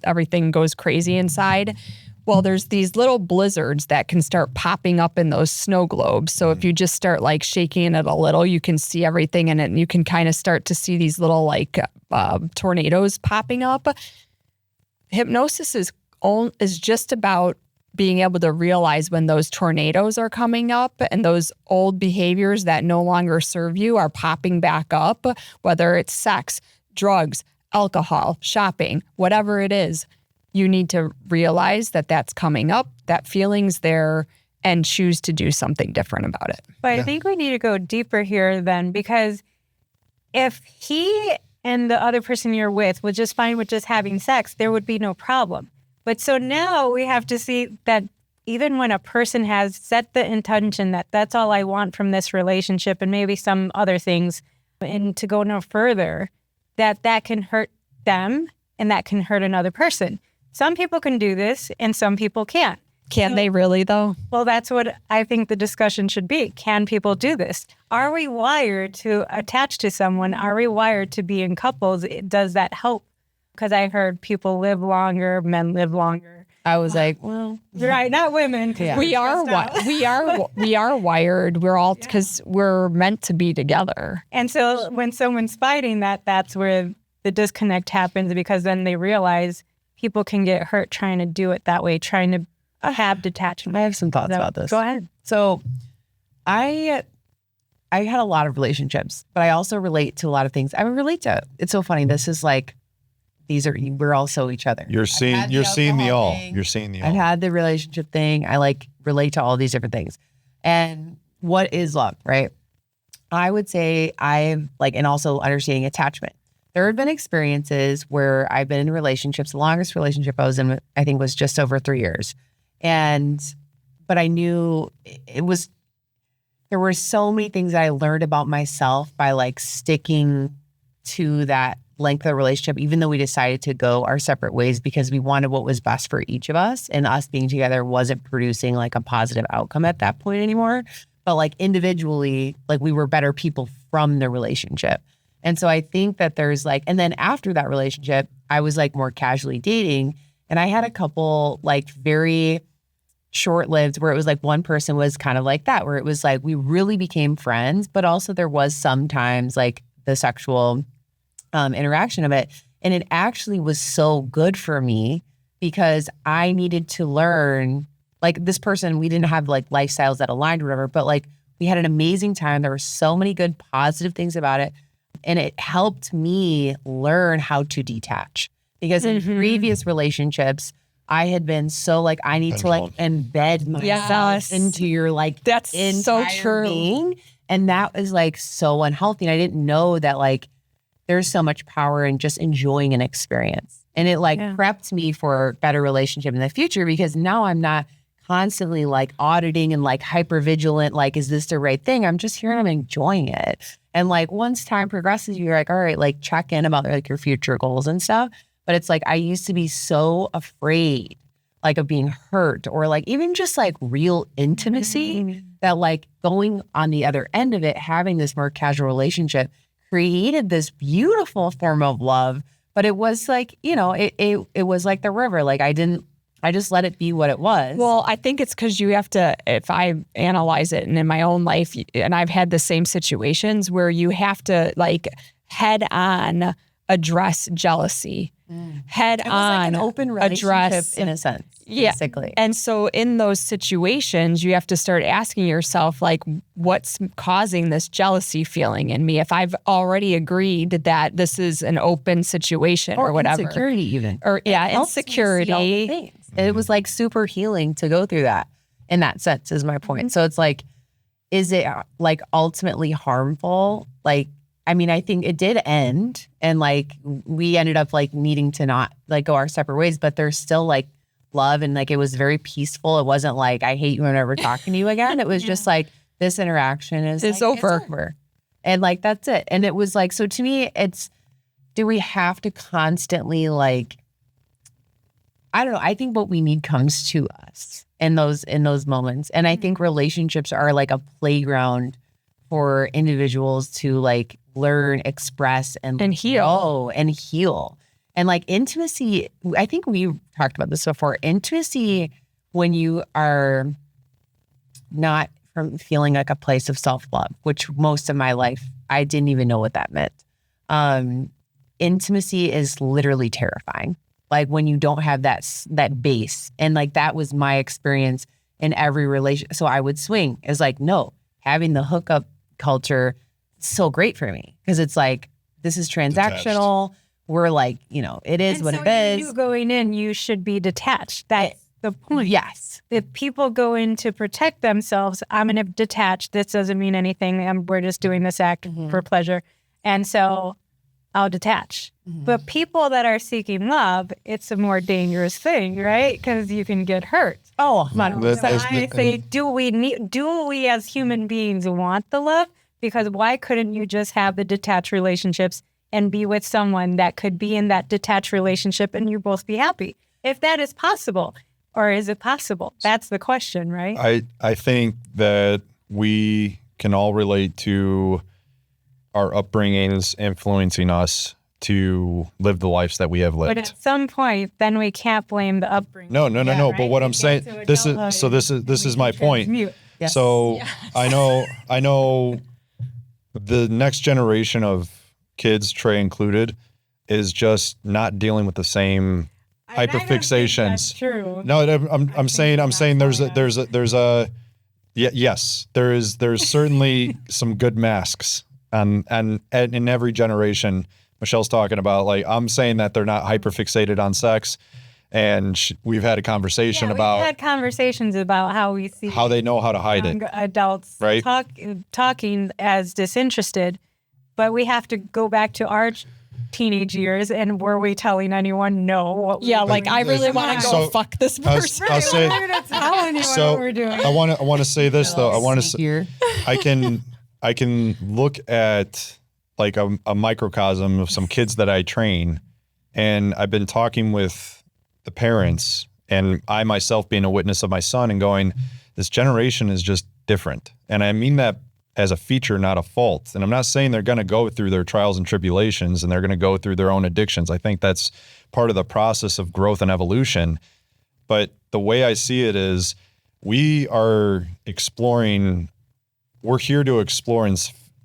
everything goes crazy inside. Well, there's these little blizzards that can start popping up in those snow globes. So if you just start like shaking it a little, you can see everything in it, and you can kind of start to see these little like tornadoes popping up. Hypnosis is just about being able to realize when those tornadoes are coming up and those old behaviors that no longer serve you are popping back up, whether it's sex, drugs, alcohol, shopping, whatever it is. You need to realize that that's coming up, that feeling's there, and choose to do something different about it. But I think we need to go deeper here then, because if he and the other person you're with was just fine with just having sex, there would be no problem. But so now we have to see that even when a person has set the intention that that's all I want from this relationship and maybe some other things, and to go no further, that can hurt them and that can hurt another person. Some people can do this and some people can't. Can they really, though? Well, that's what I think the discussion should be. Can people do this? Are we wired to attach to someone? Are we wired to be in couples? Does that help? Because I heard people live longer, men live longer. I was like, well, right, not women. Yeah. We are wired. We're all, because we're meant to be together. And so when someone's fighting that, that's where the disconnect happens, because then they realize people can get hurt trying to do it that way, trying to have detachment. I have some thoughts about this. Go ahead. So I had a lot of relationships, but I also relate to a lot of things. I relate to, it's so funny. This is like, we're also each other. You're seeing the all. You're seeing the all. I've had the relationship thing. I like relate to all these different things. And what is love, right? I would say and also understanding attachment. There have been experiences where I've been in relationships. The longest relationship I was in, I think, was just over 3 years. But I knew there were so many things that I learned about myself by like sticking to that length of the relationship, even though we decided to go our separate ways because we wanted what was best for each of us, and us being together wasn't producing like a positive outcome at that point anymore. But like individually, like we were better people from the relationship. And so I think that there's like, and then after that relationship, I was like more casually dating, and I had a couple like very short-lived where it was like one person was kind of like that, where it was like we really became friends, but also there was sometimes like the sexual interaction of it. And it actually was so good for me because I needed to learn, like this person, we didn't have like lifestyles that aligned or whatever, but like we had an amazing time. There were so many good positive things about it. And it helped me learn how to detach, because in previous relationships, I had been so like, I need to like embed myself into your like, that's so true. Being. And that was like so unhealthy. And I didn't know that like, there's so much power in just enjoying an experience. And it like prepped me for a better relationship in the future, because now I'm not constantly like auditing and like hyper vigilant, like, is this the right thing? I'm just here and I'm enjoying it. And like once time progresses, you're like, all right, like check in about like your future goals and stuff. But it's like, I used to be so afraid like of being hurt or like even just like real intimacy that like going on the other end of it, having this more casual relationship created this beautiful form of love. But it was like, you know, it was like the river. Like I just let it be what it was. Well, I think it's because you have to, if I analyze it and in my own life, and I've had the same situations where you have to like head on address jealousy, head on like an open relationship address in a sense. Yeah. basically. And so in those situations, you have to start asking yourself, like, what's causing this jealousy feeling in me? If I've already agreed that this is an open situation or whatever. Insecurity even. Or It helps me see all the insecurity. things. And it was like super healing to go through that in that sense is my point. So it's like, is it like ultimately harmful? Like, I mean, I think it did end and like we ended up like needing to not like go our separate ways, but there's still like love and like it was very peaceful. It wasn't like I hate you and never talking to you again. It was just like this interaction is It's like, over. It's over. And like that's it. And it was like, so to me, it's, do we have to constantly like, I don't know. I think what we need comes to us in those moments. And I think relationships are like a playground for individuals to like learn, express, and heal. grow and heal. And like intimacy, I think we talked about this before. Intimacy, when you are not from feeling like a place of self-love, which most of my life, I didn't even know what that meant. Intimacy is literally terrifying. Like when you don't have that base. And like that was my experience in every relation. So I would swing. It's like, no, having the hookup culture is so great for me because it's like, this is transactional. We're like, you know, it is what it is. You going in, you should be detached. That's the point. Yes. If people go in to protect themselves, I'm going to detach. This doesn't mean anything. We're just doing this act for pleasure. And so I'll detach. But people that are seeking love, it's a more dangerous thing, right? Because you can get hurt. Oh, So I say, do we as human beings want the love? Because why couldn't you just have the detached relationships and be with someone that could be in that detached relationship and you both be happy? If that is possible, or is it possible? That's the question, right? I think that we can all relate to our upbringings influencing us to live the lives that we have lived. But at some point, then we can't blame the upbringing. No. But what I'm saying, this is my point. Yes. So I know the next generation of kids, Trey included, is just not dealing with the same hyperfixations. That's true. No, I'm saying there's certainly some good masks and in every generation. Michelle's talking about, like, I'm saying that they're not hyperfixated on sex, and we've had a conversation about had conversations about how we see how they know how to hide it. Adults Right. talking as disinterested, but we have to go back to our teenage years, and were we telling anyone no? What Yeah, we like were I doing? really want to go So, fuck this person. I'll say, We're not telling anyone so what we're doing. I want to say this though. I want to here. I can look at like a microcosm of some kids that I train, and I've been talking with the parents, and I myself being a witness of my son, and going, this generation is just different. And I mean that as a feature, not a fault. And I'm not saying they're going to go through their trials and tribulations and they're going to go through their own addictions. I think that's part of the process of growth and evolution. But the way I see it is, we are exploring, we're here to explore and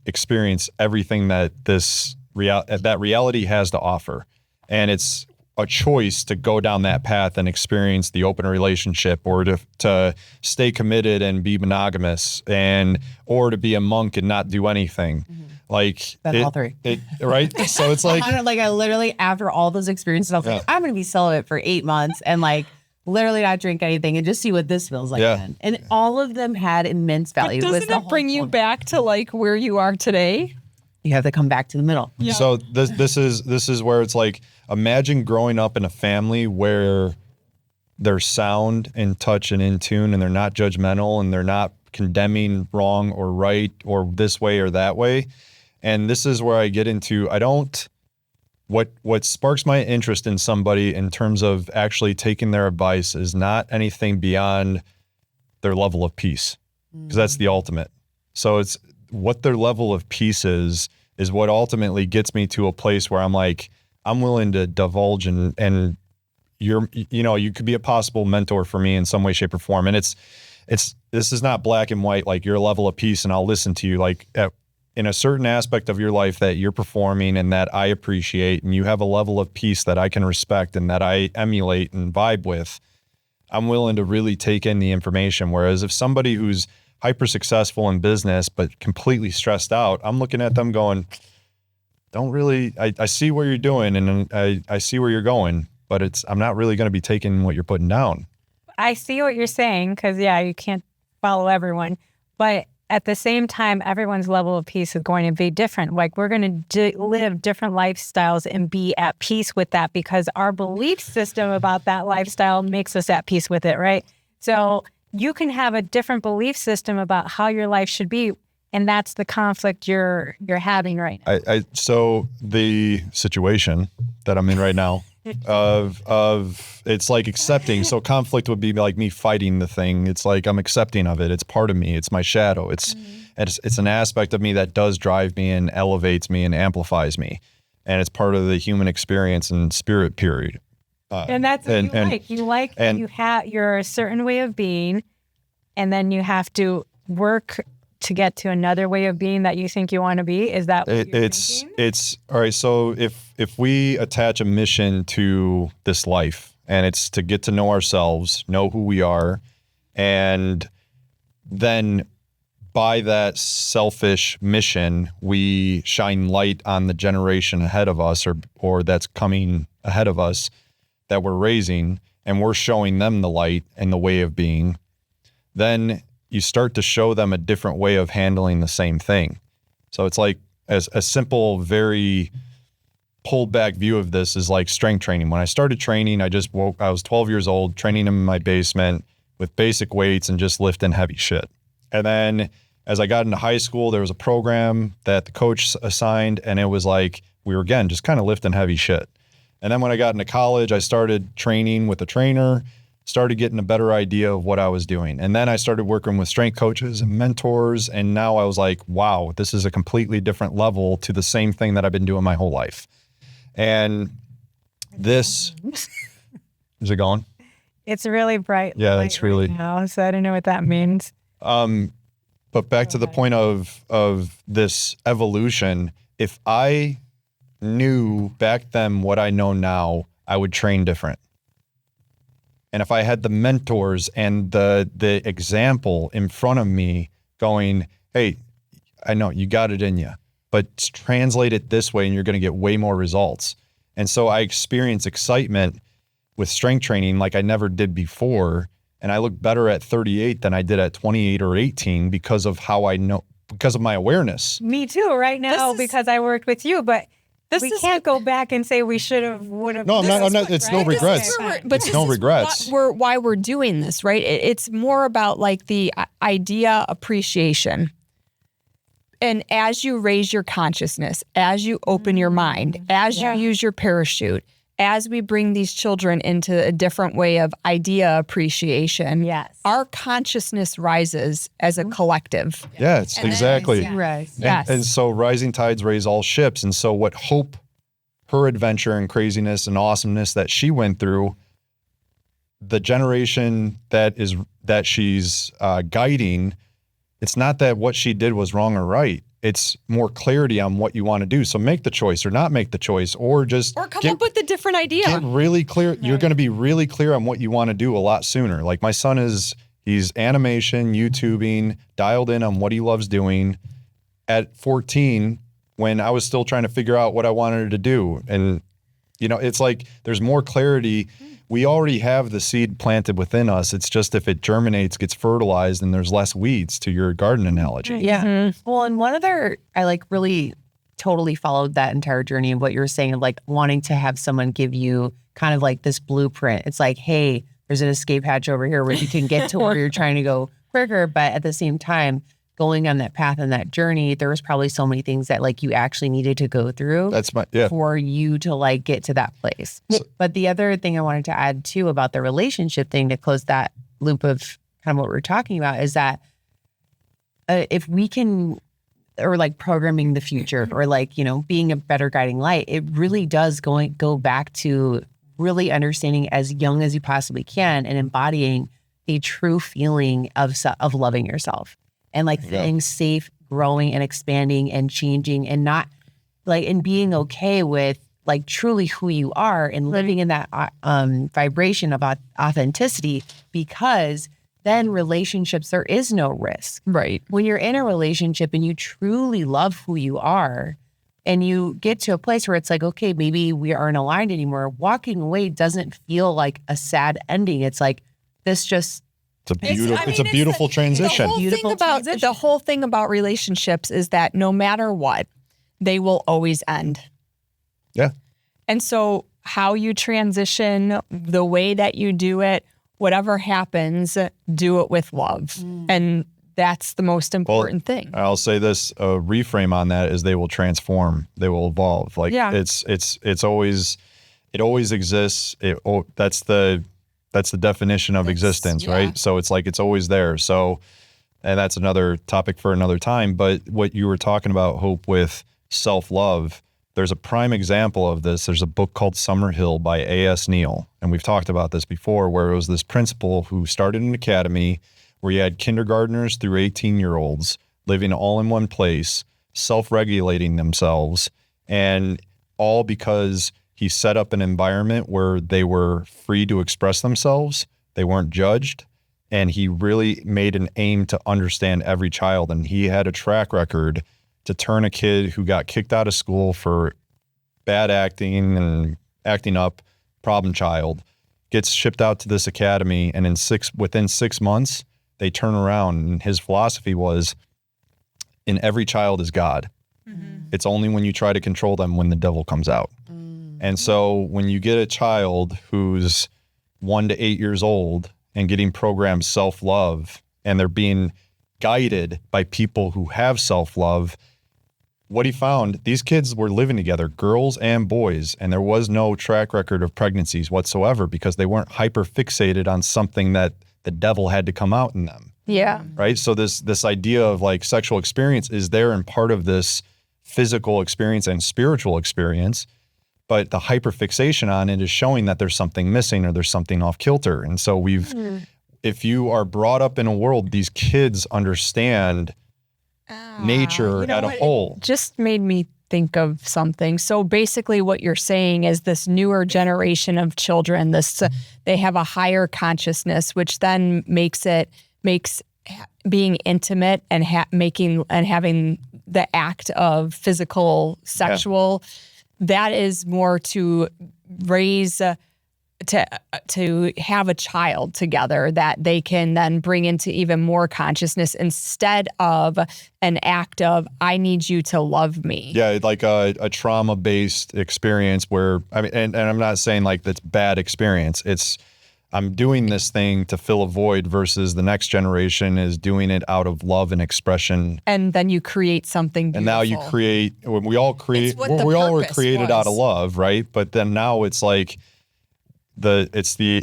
experience everything that that reality has to offer. And it's a choice to go down that path and experience the open relationship, or to stay committed and be monogamous, or to be a monk and not do anything. Like All three. Right? So it's like, I literally, after all those experiences, I was like, I'm going to be celibate for 8 months and like literally not drink anything and just see what this feels like. Then. And all of them had immense value. Doesn't it bring you back to like where you are today? You have to come back to the middle. Yeah. So this is where it's like, imagine growing up in a family where they're sound in touch and in tune, and they're not judgmental, and they're not condemning wrong or right or this way or that way. And this is where I get into, what sparks my interest in somebody in terms of actually taking their advice is not anything beyond their level of peace, because that's the ultimate. So it's what their level of peace is what ultimately gets me to a place where I'm like, I'm willing to divulge and you could be a possible mentor for me in some way, shape, or form. And this is not black and white, like your level of peace and I'll listen to you, like in a certain aspect of your life that you're performing and that I appreciate, and you have a level of peace that I can respect and that I emulate and vibe with. I'm willing to really take in the information. Whereas if somebody who's hyper successful in business, but completely stressed out, I'm looking at them going, don't really, I see what you're doing and I see where you're going, but I'm not really going to be taking what you're putting down. I see what you're saying because, you can't follow everyone. But at the same time, everyone's level of peace is going to be different. Like we're going to live different lifestyles and be at peace with that because our belief system about that lifestyle makes us at peace with it, right? So you can have a different belief system about how your life should be. And that's the conflict you're having right now. So the situation that I'm in right now of it's like accepting. So conflict would be like me fighting the thing. It's like I'm accepting of it. It's part of me. It's my shadow. It's an aspect of me that does drive me and elevates me and amplifies me. And it's part of the human experience and spirit period. And that's what you like. You're a certain way of being, and then you have to work to get to another way of being that you think you want to be. Is that what you're thinking? It's all right. So if we attach a mission to this life, and it's to get to know ourselves, know who we are, and then by that selfish mission, we shine light on the generation ahead of us or that's coming ahead of us that we're raising, and we're showing them the light and the way of being, then you start to show them a different way of handling the same thing. So it's like as a simple, very pulled back view of this is like strength training. When I started training, I was 12 years old, training in my basement with basic weights and just lifting heavy shit. And then as I got into high school, there was a program that the coach assigned, and it was like, we were again, just kind of lifting heavy shit. And then when I got into college, I started training with a trainer, started getting a better idea of what I was doing. And then I started working with strength coaches and mentors. And now I was like, wow, this is a completely different level to the same thing that I've been doing my whole life. And this, is it going? It's really bright. Yeah, it's really. Right now, so I don't know what that means. But back to the point of this evolution, if I knew back then what I know now, I would train different. And if I had the mentors and the example in front of me going, hey, I know you got it in you, but translate it this way and you're going to get way more results. And so I experienced excitement with strength training like I never did before. And I look better at 38 than I did at 28 or 18 because of how I know, because of my awareness. Me too, right now, because I worked with you, but we can't go back and say we should have, would have. No, I'm not. It's no regrets. But it's no regrets. Why we're doing this, right? It's more about like the idea appreciation. And as you raise your consciousness, as you open your mind, as you use your parachute, as we bring these children into a different way of idea appreciation, our consciousness rises as a collective. Yeah, it's exactly. Yes. And so rising tides raise all ships. And so what Hope, her adventure and craziness and awesomeness that she went through, the generation that she's guiding, it's not that what she did was wrong or right. It's more clarity on what you want to do. So make the choice or not make the choice, or come up with a different idea. Get really clear. You're going to be really clear on what you want to do a lot sooner. Like my son he's animation, YouTubing, dialed in on what he loves doing. At 14, when I was still trying to figure out what I wanted to do. And, it's like there's more clarity. We already have the seed planted within us. It's just if it germinates, gets fertilized, and there's less weeds, to your garden analogy. Yeah. Mm-hmm. Well, and one other, I really totally followed that entire journey of what you were saying, of like wanting to have someone give you kind of like this blueprint. It's like, hey, there's an escape hatch over here where you can get to where you're trying to go quicker. But at the same time, going on that path and that journey, there was probably so many things that like you actually needed to go through for you to like get to that place. But the other thing I wanted to add too about the relationship thing to close that loop of kind of what we're talking about is that if we can, or like programming the future or like, being a better guiding light, it really does go back to really understanding as young as you possibly can and embodying a true feeling of loving yourself. And like feeling safe, growing and expanding and changing, and not like, and being okay with like truly who you are and living in that vibration of authenticity, because then relationships, there is no risk. Right. When you're in a relationship and you truly love who you are and you get to a place where it's like, okay, maybe we aren't aligned anymore, walking away doesn't feel like a sad ending. It's like, this just, It's a beautiful transition. The whole thing about relationships is that no matter what, they will always end. Yeah. And so how you transition, the way that you do it, whatever happens, do it with love. And that's the most important thing. I'll say this, a reframe on that is they will transform, they will evolve. Like it always exists. That's the definition of existence, right? So it's like, it's always there. So, and that's another topic for another time. But what you were talking about, Hope, with self-love, there's a prime example of this. There's a book called Summerhill by A.S. Neal. And we've talked about this before, where it was this principal who started an academy where you had kindergartners through 18-year-olds living all in one place, self-regulating themselves, and all because he set up an environment where they were free to express themselves. They weren't judged. And he really made an aim to understand every child. And he had a track record to turn a kid who got kicked out of school for bad acting and acting up, problem child, gets shipped out to this academy. And within 6 months, they turn around. And his philosophy was, in every child is God. It's only when you try to control them when the devil comes out. And so when you get a child who's 1 to 8 years old and getting programmed self-love, and they're being guided by people who have self-love, what he found, these kids were living together, girls and boys, and there was no track record of pregnancies whatsoever because they weren't hyper fixated on something that the devil had to come out in them. Yeah. Right. So this idea of like sexual experience is there and part of this physical experience and spiritual experience, but the hyperfixation on it is showing that there's something missing or there's something off kilter. And so if you are brought up in a world, these kids understand nature at a whole. It just made me think of something. So basically what you're saying is this newer generation of children, they have a higher consciousness, which then makes being intimate and having the act of physical, sexual, that is more to raise to have a child together that they can then bring into even more consciousness instead of an act of, I need you to love me. Yeah, like a trauma-based experience where, I mean, and I'm not saying like that's bad experience. It's, I'm doing this thing to fill a void versus the next generation is doing it out of love and expression. And then you create something beautiful. And now you create, we all create, we all were created out of love, right? But then now it's like, it's the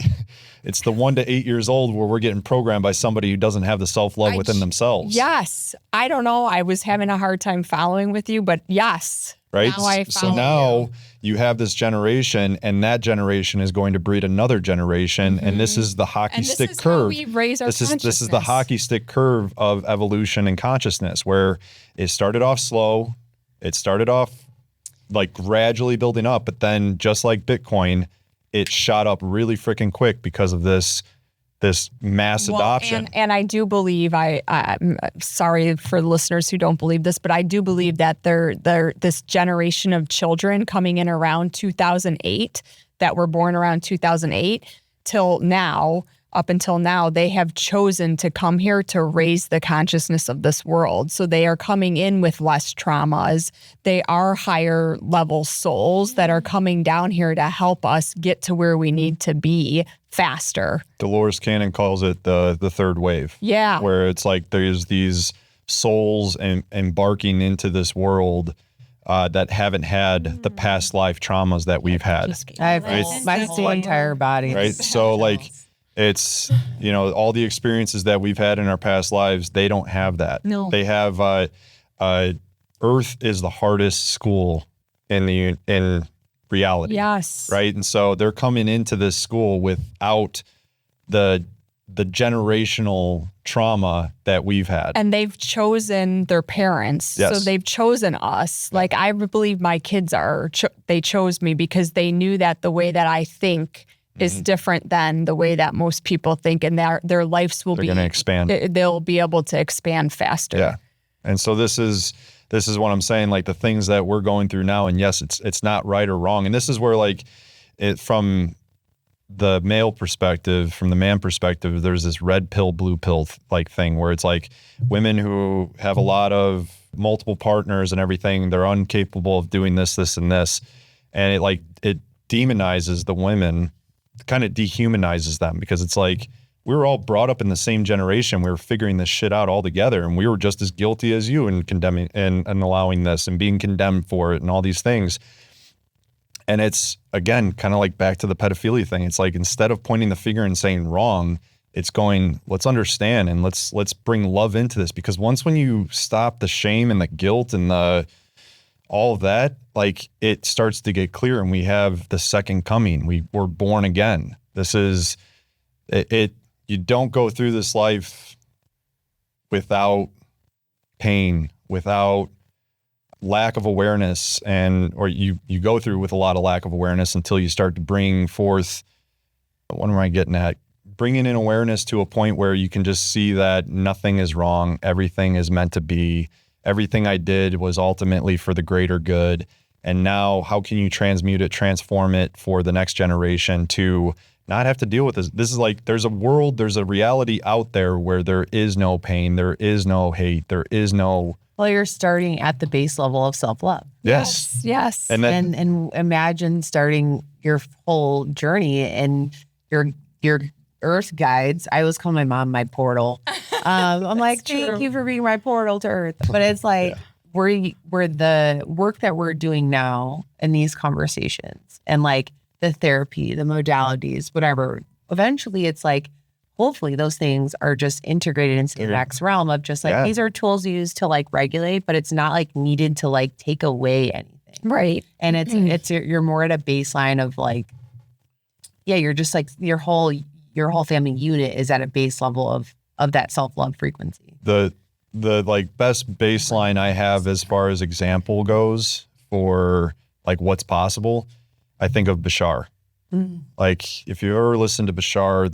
1 to 8 years old where we're getting programmed by somebody who doesn't have the self-love within themselves. Yes. I don't know. I was having a hard time following with you, but yes. Right. Now so now you have this generation, and that generation is going to breed another generation. And this is the hockey stick curve. How we raise our consciousness. This is the hockey stick curve of evolution and consciousness, where it started off slow. It started off like gradually building up, but then just like Bitcoin, it shot up really freaking quick because of this mass adoption. And I do believe, I'm sorry for listeners who don't believe this, but I do believe that this generation of children coming in around 2008 that were born around 2008 till now, up until now, they have chosen to come here to raise the consciousness of this world. So they are coming in with less traumas. They are higher level souls that are coming down here to help us get to where we need to be faster. Dolores Cannon calls it the third wave. Yeah. Where it's like there's these souls embarking into this world that haven't had the past life traumas that we've had. My whole entire body. Right. So like, it's, all the experiences that we've had in our past lives, they don't have that. No. They have, Earth is the hardest school in reality. Yes. Right. And so they're coming into this school without the the generational trauma that we've had. And they've chosen their parents. Yes. So they've chosen us. Like, I believe my kids they chose me because they knew that the way that I think is different than the way that most people think, and their lives will They're going to expand. They'll be able to expand faster. Yeah. And so this is what I'm saying, like the things that we're going through now. And yes, it's not right or wrong. And this is where, like, from the male perspective, from the man perspective, there's this red pill, blue pill like thing where it's like women who have a lot of multiple partners and everything, they're incapable of doing this, and this. And it demonizes the women, kind of dehumanizes them, because it's like, we were all brought up in the same generation. We were figuring this shit out all together, and we were just as guilty as you in condemning and allowing this and being condemned for it and all these things. And it's, again, kind of like back to the pedophilia thing. It's like, instead of pointing the finger and saying wrong, it's going, let's understand and let's bring love into this. Because when you stop the shame and the guilt and all of that, like, it starts to get clear, and we have the second coming. We're born again. This is it. You don't go through this life without pain, without lack of awareness, or you go through with a lot of lack of awareness until you start to bring forth, what am I getting at? Bringing in awareness to a point where you can just see that nothing is wrong. Everything is meant to be. Everything I did was ultimately for the greater good. And now how can you transmute it, transform it for the next generation to not have to deal with this? This is like, there's a reality out there where there is no pain. There is no hate. There is no. Well, you're starting at the base level of self-love. Yes. Yes. And imagine starting your whole journey and your earth guides. I always call my mom my portal. I'm like, thank you for being my portal to earth. But it's like, we're the work that we're doing now in these conversations and like the therapy, the modalities, whatever. Eventually it's like, hopefully those things are just integrated into the next realm of just like, these are tools used to like regulate, but it's not like needed to like take away anything. Right. And you're more at a baseline of like, you're just like your whole family unit is at a base level of that self-love frequency. The like best baseline I have as far as example goes for like what's possible, I think of Bashar. Like, if you ever listen to Bashar,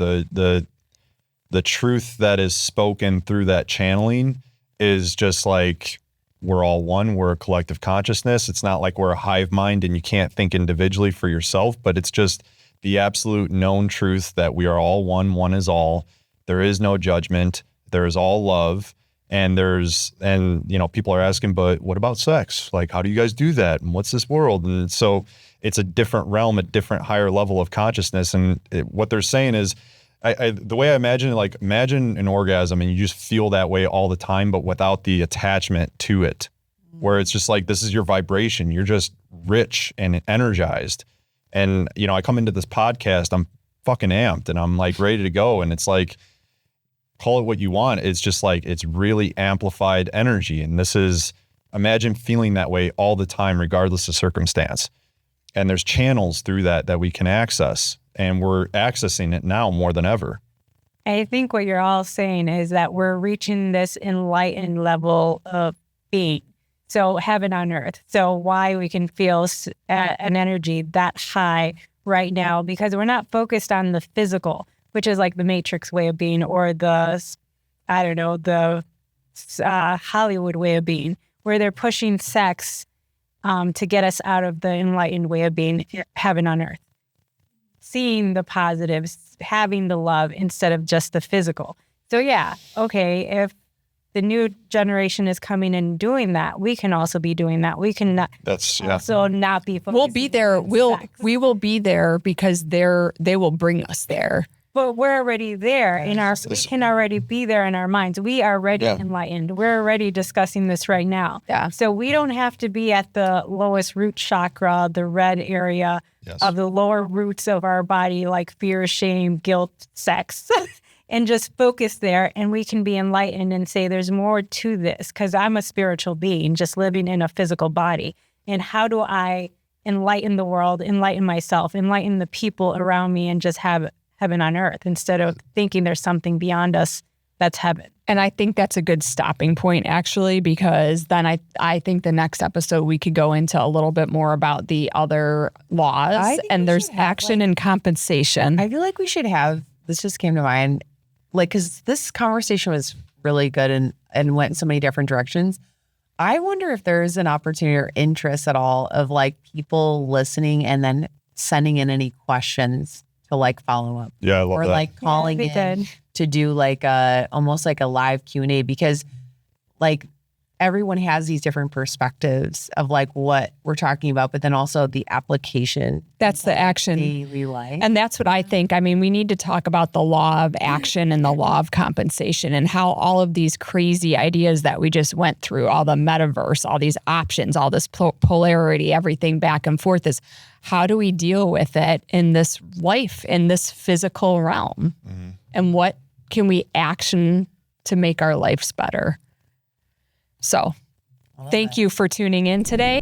the truth that is spoken through that channeling is just like, we're all one, we're a collective consciousness. It's not like we're a hive mind and you can't think individually for yourself, but it's just the absolute known truth that we are all one is all. There is no judgment. There is all love. And people are asking, but what about sex? Like, how do you guys do that? And what's this world? And so it's a different realm, a different higher level of consciousness. And what they're saying is, the way I imagine it, like, imagine an orgasm and you just feel that way all the time, but without the attachment to it, where it's just like, this is your vibration. You're just rich and energized. And, I come into this podcast, I'm fucking amped and I'm like ready to go. And it's like, call it what you want. It's just like, it's really amplified energy. And imagine feeling that way all the time, regardless of circumstance. And there's channels through that we can access, and we're accessing it now more than ever. I think what you're all saying is that we're reaching this enlightened level of being. So heaven on earth. So why we can feel an energy that high right now, because we're not focused on the physical, which is like the Matrix way of being, or the Hollywood way of being, where they're pushing sex to get us out of the enlightened way of being, heaven on earth. Seeing the positives, having the love instead of just the physical. So if the new generation is coming and doing that, we can also be doing that. We can not also not be focused. We'll be there. We will be there because they will bring us there. But we're already there we can already be there in our minds. We are already enlightened. We're already discussing this right now. Yeah. So we don't have to be at the lowest root chakra, the red area of the lower roots of our body, like fear, shame, guilt, sex, and just focus there. And we can be enlightened and say, there's more to this, because I'm a spiritual being just living in a physical body. And how do I enlighten the world, enlighten myself, enlighten the people around me, and just have heaven on earth instead of thinking there's something beyond us that's heaven. And I think that's a good stopping point, actually, because then I think the next episode we could go into a little bit more about the other laws, and there's action and compensation. I feel like we should have, this just came to mind, like, because this conversation was really good and went in so many different directions. I wonder if there's an opportunity or interest at all of like people listening and then sending in any questions to like follow up. Yeah, I love or that. like calling in to do like almost like a live Q&A, because like everyone has these different perspectives of like what we're talking about, but then also the application. That's the action. Daily life. And that's what I think. I mean, we need to talk about the law of action and the law of compensation and how all of these crazy ideas that we just went through, all the metaverse, all these options, all this polarity, everything back and forth, is how do we deal with it in this life, in this physical realm? Mm-hmm. And what can we action to make our lives better? So thank you for tuning in today.